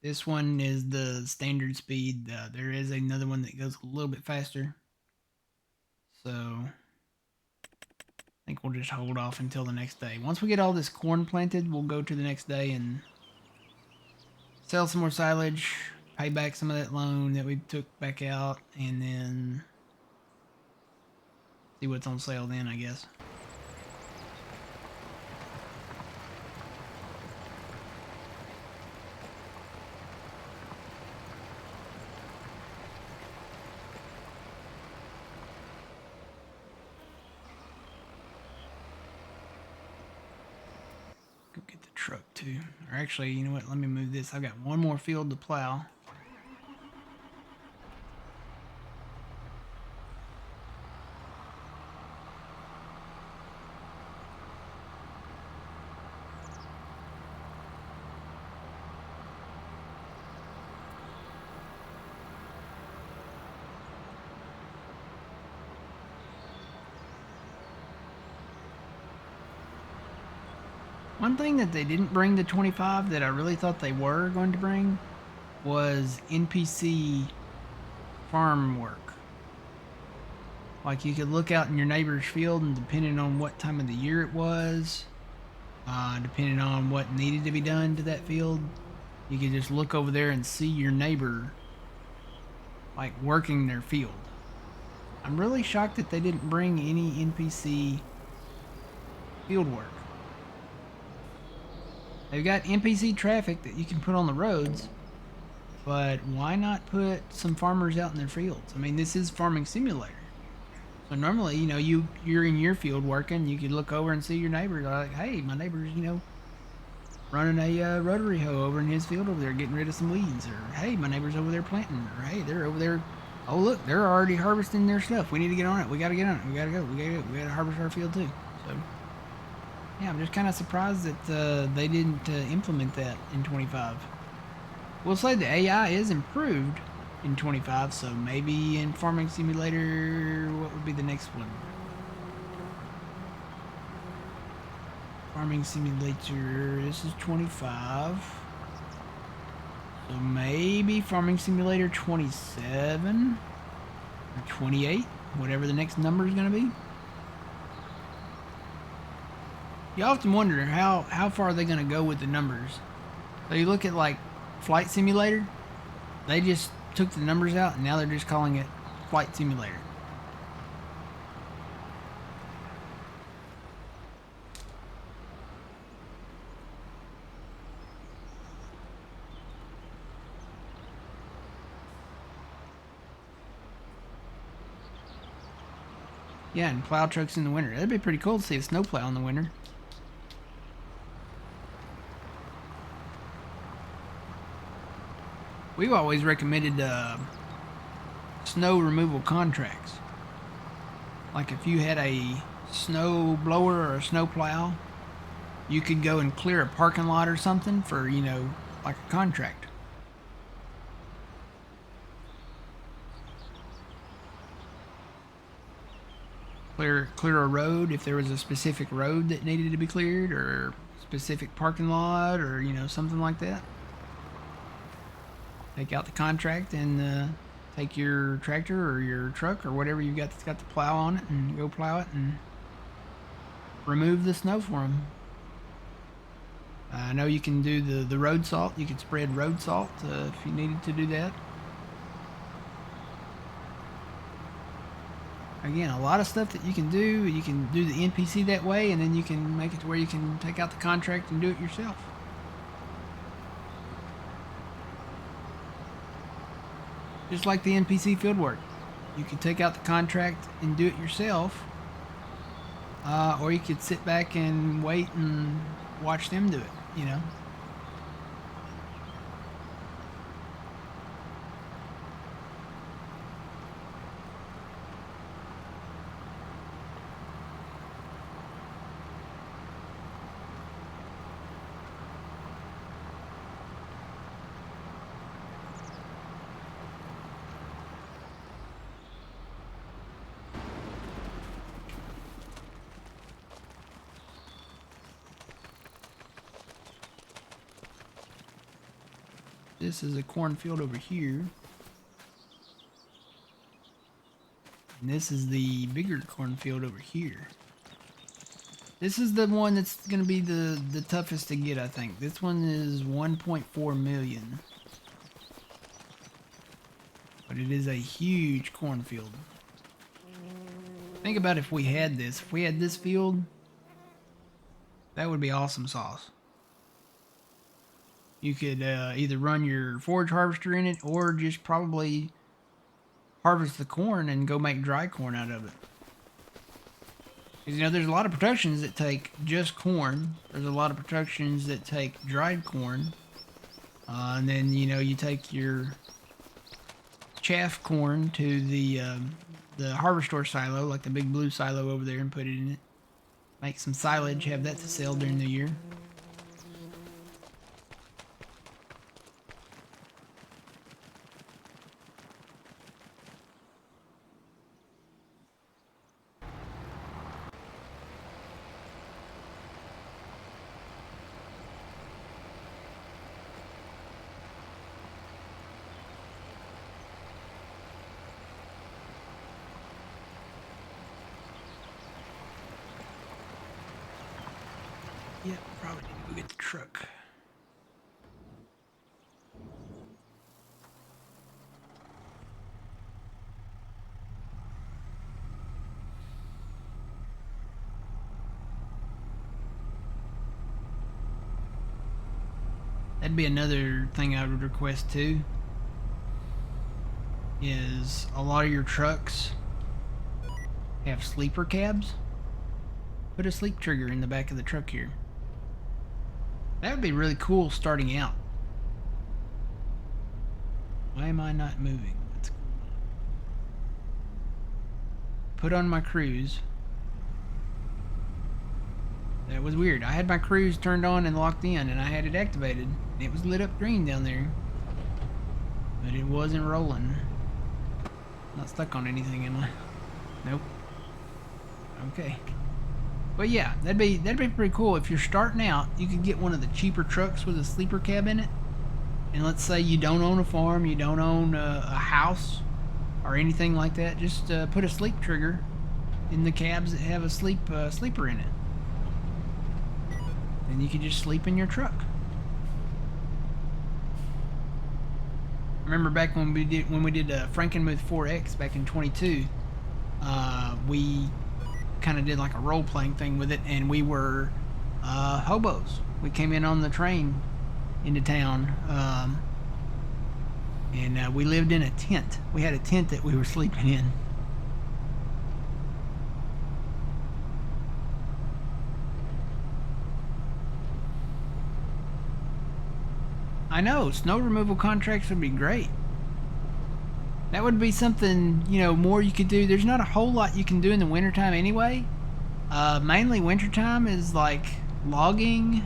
This one is the standard speed. There is another one that goes a little bit faster. So I think we'll just hold off until the next day. Once we get all this corn planted, we'll go to the next day and sell some more silage, pay back some of that loan that we took back out, and then see what's on sale then, I guess. truck too. Or actually, you know what? Let me move this. I've got one more field to plow. One thing that they didn't bring to 25 that I really thought they were going to bring was NPC farm work. Like you could look out in your neighbor's field, and depending on what time of the year it was, depending on what needed to be done to that field, you could just look over there and see your neighbor like working their field. I'm really shocked that they didn't bring any NPC field work. They've got NPC traffic that you can put on the roads, but why not put some farmers out in their fields? I mean, this is Farming Simulator. So normally, you know, you're in your field working, you could look over and see your neighbor, like, hey, my neighbor's, you know, running a rotary hoe over in his field over there, getting rid of some weeds, or hey, my neighbor's over there planting, or hey, they're over there, oh look, they're already harvesting their stuff. We need to get on it. We gotta get on it. We gotta go. We gotta harvest our field too. So yeah, I'm just kind of surprised that they didn't implement that in 25. We'll say the AI is improved in 25, so maybe in Farming Simulator, what would be the next one? Farming Simulator, this is 25. So maybe Farming Simulator 27 or 28, whatever the next number is going to be. You often wonder how far are they going to go with the numbers. So you look at like Flight Simulator, they just took the numbers out and now they're just calling it Flight Simulator. Yeah, and plow trucks in the winter. That'd be pretty cool to see a snowplow in the winter. We've always recommended snow removal contracts. Like if you had a snow blower or a snow plow, you could go and clear a parking lot or something for, you know, like a contract. Clear a road if there was a specific road that needed to be cleared, or specific parking lot, or, you know, something like that. Take out the contract and take your tractor or your truck or whatever you've got that's got the plow on it and go plow it and remove the snow for them. I know you can do the road salt. You could spread road salt if you needed to do that. Again, a lot of stuff that you can do. You can do the NPC that way, and then you can make it to where you can take out the contract and do it yourself. Just like the NPC field work. You can take out the contract and do it yourself, or you could sit back and wait and watch them do it, you know. This is a cornfield over here. And this is the bigger cornfield over here. This is the one that's going to be the toughest to get, I think. This one is 1.4 million. But it is a huge cornfield. Think about if we had this. If we had this field, that would be awesome sauce. You could either run your forage harvester in it or just probably harvest the corn and go make dry corn out of it. Because, you know, there's a lot of productions that take just corn. There's a lot of productions that take dried corn. And then, you know, you take your chaff corn to the harvester silo, like the big blue silo over there, and put it in it. Make some silage, have that to sell during the year. Yeah, probably need to go get the truck. That'd be another thing I would request too. Is a lot of your trucks have sleeper cabs? Put a sleep trigger in the back of the truck here. That would be really cool starting out. Why am I not moving? What's going on? Put on my cruise. That was weird. I had my cruise turned on and locked in, and I had it activated. It was lit up green down there, but it wasn't rolling. Not stuck on anything, am I? Nope. Okay. But yeah, that'd be pretty cool. If you're starting out, you could get one of the cheaper trucks with a sleeper cab in it. And let's say you don't own a farm, you don't own a house or anything like that. Just put a sleep trigger in the cabs that have a sleeper in it. And you can just sleep in your truck. Remember back when we did Frankenmuth 4X back in 22, we kind of did like a role-playing thing with it, and we were hobos. We came in on the train into town, and we lived in a tent. We had a tent that we were sleeping in. I know, snow removal contracts would be great. That would be something, you know, more you could do. There's not a whole lot you can do in the wintertime anyway. Mainly wintertime is like logging,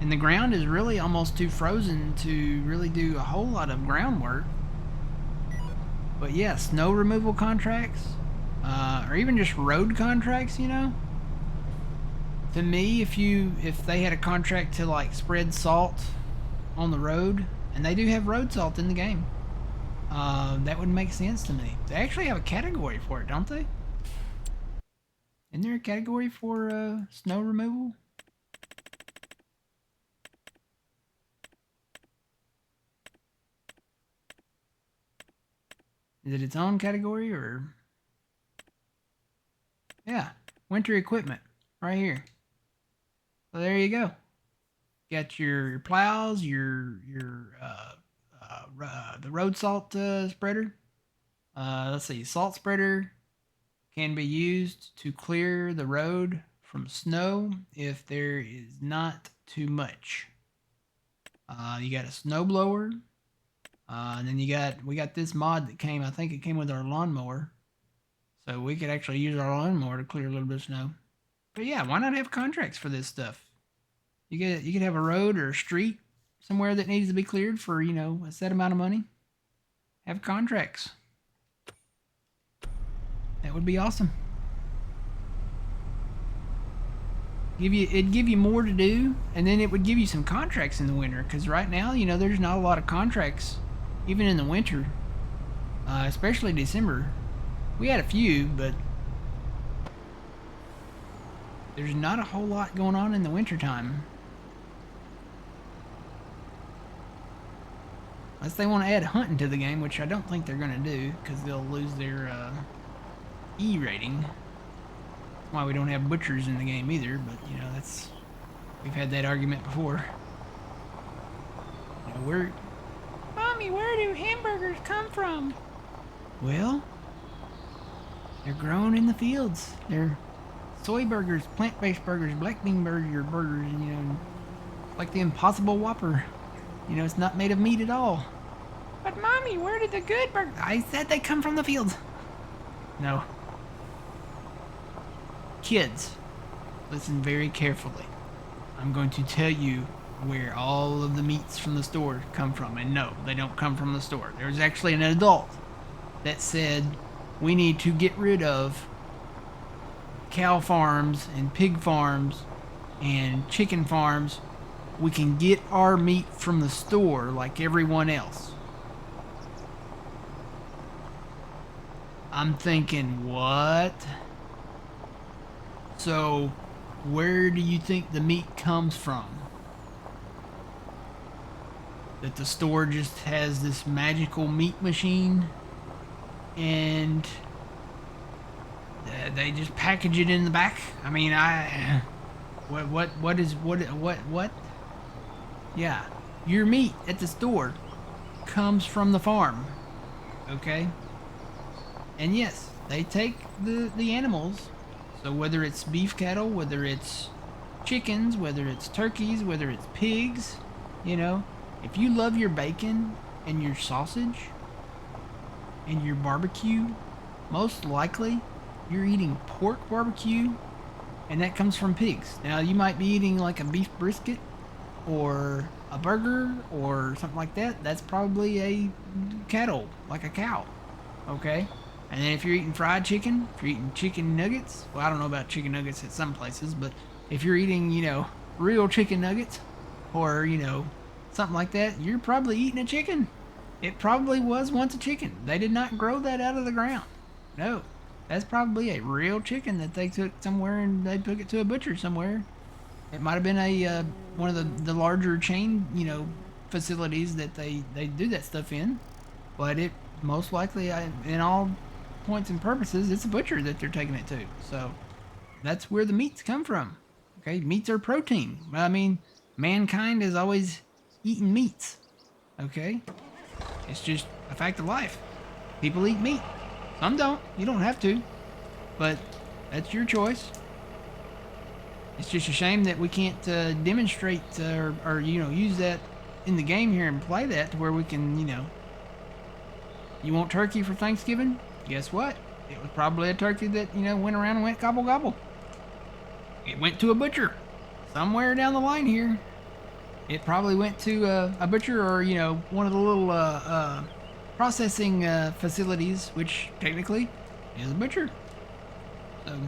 and the ground is really almost too frozen to really do a whole lot of groundwork. But yeah, snow removal contracts, or even just road contracts, you know. To me, if they had a contract to like spread salt on the road, and they do have road salt in the game, that would make sense to me. They actually have a category for it, don't they? Isn't there a category for snow removal? Is it its own category, or? Yeah, winter equipment right here. So there you go. Got your plows, the road salt spreader. Let's see, salt spreader can be used to clear the road from snow if there is not too much. You got a snow blower, and then we got this mod that came. I think it came with our lawnmower, so we could actually use our lawnmower to clear a little bit of snow. But yeah, why not have contracts for this stuff? You could have a road or a street somewhere that needs to be cleared for, you know, a set amount of money. Have contracts. That would be awesome. It'd give you more to do, and then it would give you some contracts in the winter. Because right now, you know, there's not a lot of contracts, even in the winter, especially December. We had a few, but there's not a whole lot going on in the wintertime. Unless they want to add hunting to the game, which I don't think they're going to do, because they'll lose their E rating. That's why we don't have butchers in the game either, but, you know, we've had that argument before. You know, Mommy, where do hamburgers come from? Well, They're grown in the fields. They're soy burgers, plant-based burgers, black bean burgers, and, like the Impossible Whopper. It's not made of meat at all. But Mommy, where did the good burgers? I said they come from the fields. No. Kids, listen very carefully. I'm going to tell you where all of the meats from the store come from. And no, they don't come from the store. There was actually an adult that said we need to get rid of cow farms and pig farms and chicken farms. We can get our meat from the store like everyone else. I'm thinking, what? So, where do you think the meat comes from? That the store just has this magical meat machine and they just package it in the back? I mean, what? Yeah, your meat at the store comes from the farm, okay? And yes, they take the animals. So whether it's beef cattle, whether it's chickens, whether it's turkeys, whether it's pigs, if you love your bacon and your sausage and your barbecue, most likely you're eating pork barbecue, and that comes from pigs. Now, you might be eating like a beef brisket or a burger or something like that. That's probably a cattle, like a cow, okay? And then if you're eating fried chicken, if you're eating chicken nuggets, well, I don't know about chicken nuggets at some places, but if you're eating, real chicken nuggets or, something like that, you're probably eating a chicken. It probably was once a chicken. They did not grow that out of the ground. No, that's probably a real chicken that they took somewhere and they took it to a butcher somewhere. It might have been a one of the larger chain, facilities that they do that stuff in, but it most likely, in all points and purposes, it's a butcher that they're taking it to. So that's where the meats come from. Okay, meats are protein. I mean, mankind has always eaten meats. Okay, it's just a fact of life. People eat meat. Some don't. You don't have to, but that's your choice. It's just a shame that we can't demonstrate or use that in the game here and play that to where we can, You want turkey for Thanksgiving? Guess what? It was probably a turkey that, went around and went gobble gobble. It went to a butcher. Somewhere down the line here. It probably went to a butcher or, one of the little processing facilities, which technically is a butcher. So...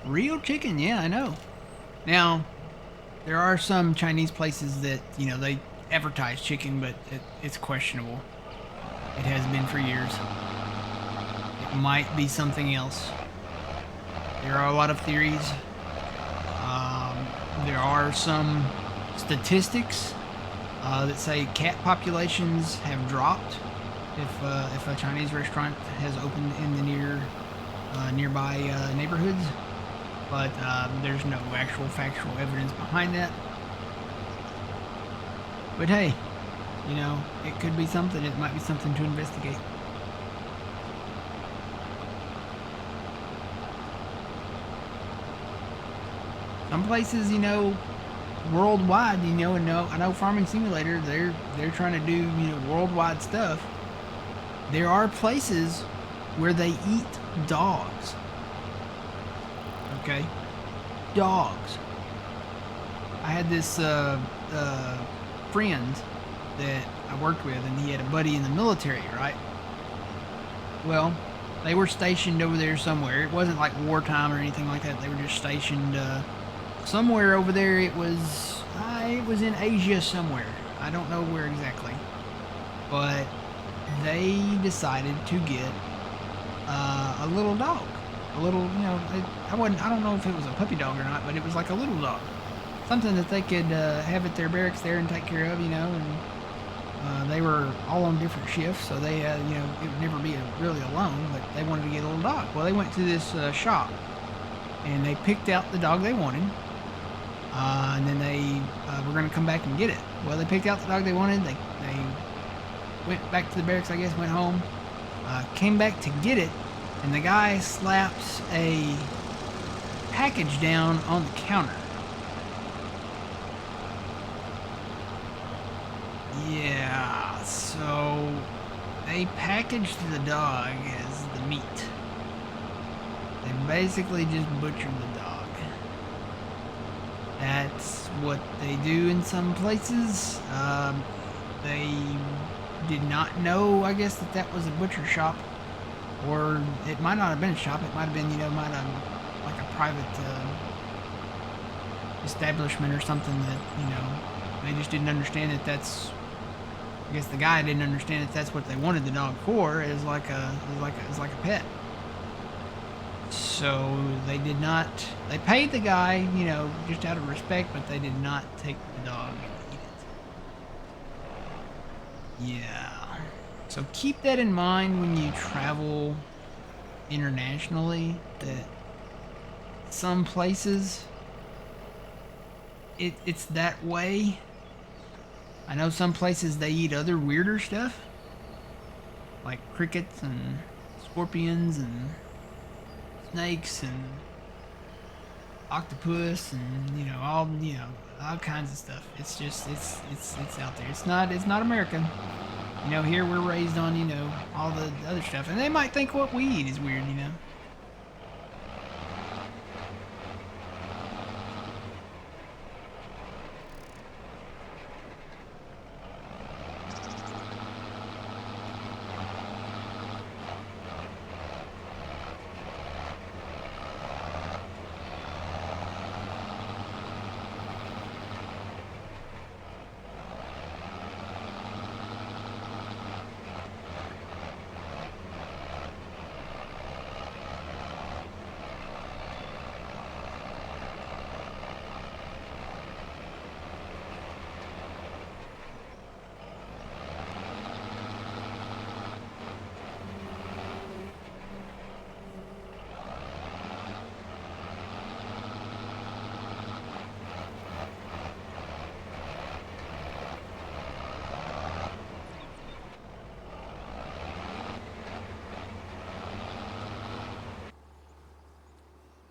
real chicken, yeah, I know. Now, there are some Chinese places that, they advertise chicken, but it's questionable. It has been for years. It might be something else. There are a lot of theories. There are some statistics that say cat populations have dropped if a Chinese restaurant has opened in the nearby neighborhoods. But there's no actual factual evidence behind that. But hey, it could be something. It might be something to investigate. Some places, worldwide, and I know Farming Simulator, they're trying to do, worldwide stuff. There are places where they eat dogs. Okay, dogs. I had this friend that I worked with, and he had a buddy in the military, right? Well, they were stationed over there somewhere. It wasn't like wartime or anything like that. They were just stationed somewhere over there. It was in Asia somewhere. I don't know where exactly, but they decided to get a little dog. A little, I don't know if it was a puppy dog or not, but it was like a little dog. Something that they could have at their barracks there and take care of, and they were all on different shifts, so they, it would never be really alone, but they wanted to get a little dog. Well, they went to this shop, and they picked out the dog they wanted, And then they were going to come back and get it. Well, they picked out the dog they wanted. They went back to the barracks, I guess, went home, came back to get it, and the guy slaps a package down on the counter. Yeah, so they packaged the dog as the meat. They basically just butchered the dog. That's what they do in some places. They did not know, I guess, that was a butcher shop. Or it might not have been a shop. It might have been, might have like a private establishment or something that, they just didn't understand that that's... I guess the guy didn't understand that that's what they wanted the dog for. It was like a pet. So they did not. They paid the guy, just out of respect, but they did not take the dog and eat it. Yeah. So keep that in mind when you travel internationally. That some places it's that way. I know some places they eat other weirder stuff, like crickets and scorpions and snakes and octopus and all kinds of stuff. It's just it's out there. It's not American. Here we're raised on all the other stuff, and they might think what we eat is weird.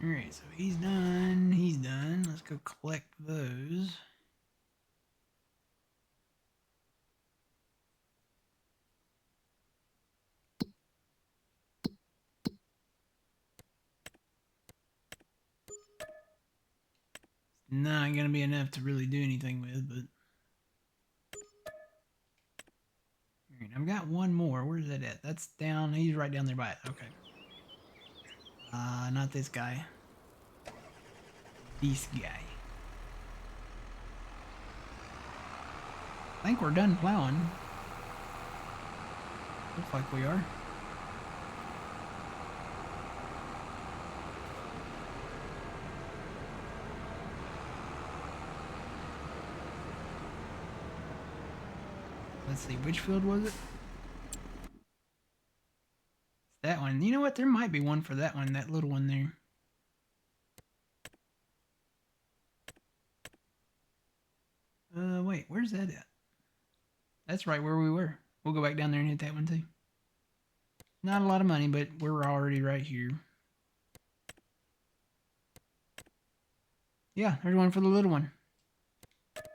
Alright, so he's done. He's done. Let's go collect those. It's not going to be enough to really do anything with, but... Alright, I've got one more. Where's that at? That's down. He's right down there by it. Okay. Not this guy. This guy. I think we're done plowing. Looks like we are. Let's see, which field was it? That one. You know what? There might be one for that one, that little one there. Wait, where's that at? That's right where we were. We'll go back down there and hit that one too. Not a lot of money, but we're already right here. Yeah, there's one for the little one. It's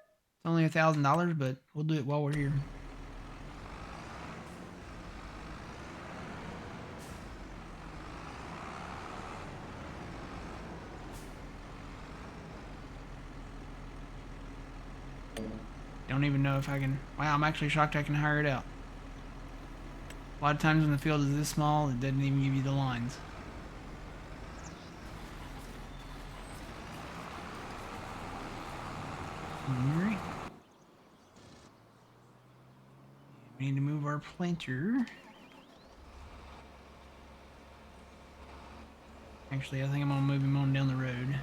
only $1,000, but we'll do it while we're here. Don't even know if I can... Wow, I'm actually shocked I can hire it out. A lot of times when the field is this small, it doesn't even give you the lines. Alright. We need to move our planter. Actually, I think I'm going to move him on down the road.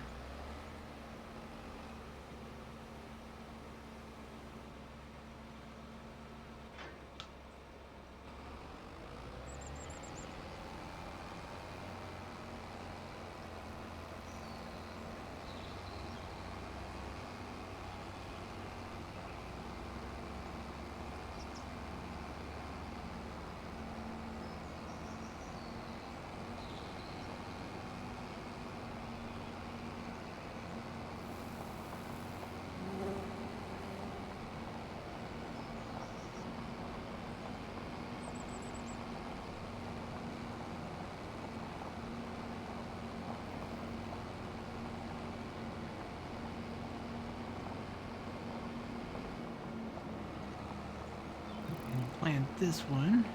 this one.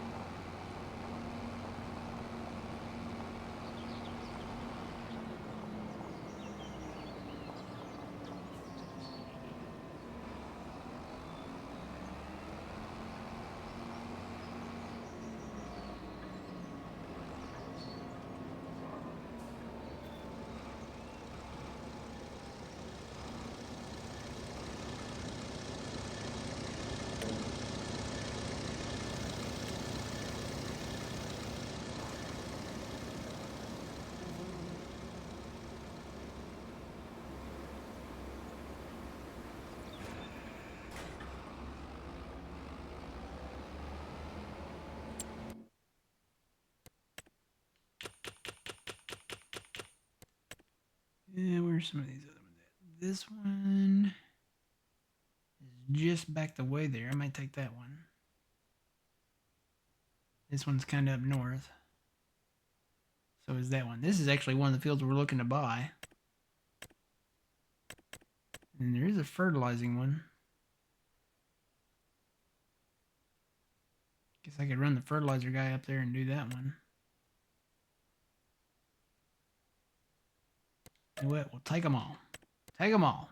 Yeah, where's some of these other ones at? This one is just back the way there. I might take that one. This one's kind of up north. So is that one. This is actually one of the fields we're looking to buy. And there is a fertilizing one. Guess I could run the fertilizer guy up there and do that one. You know what? We'll take them all. Take them all.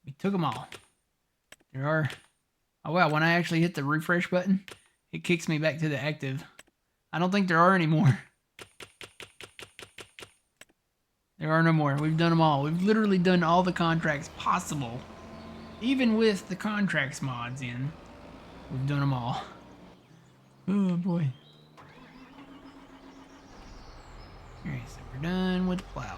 We took them all. There are... Oh, wow. When I actually hit the refresh button, it kicks me back to the active. I don't think there are any more. There are no more. We've done them all. We've literally done all the contracts possible. Even with the contracts mods in, we've done them all. Oh, boy. Alright, so we're done with the plow.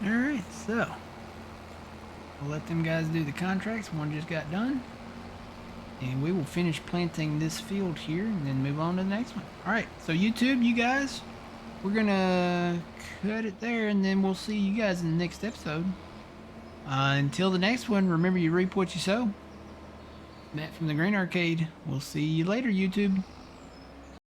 Alright, so we'll let them guys do the contracts. One just got done. And we will finish planting this field here and then move on to the next one. Alright, so YouTube, you guys, we're gonna cut it there and then we'll see you guys in the next episode. Until the next one, remember you reap what you sow. Matt from the Green Arcade. We'll see you later, YouTube.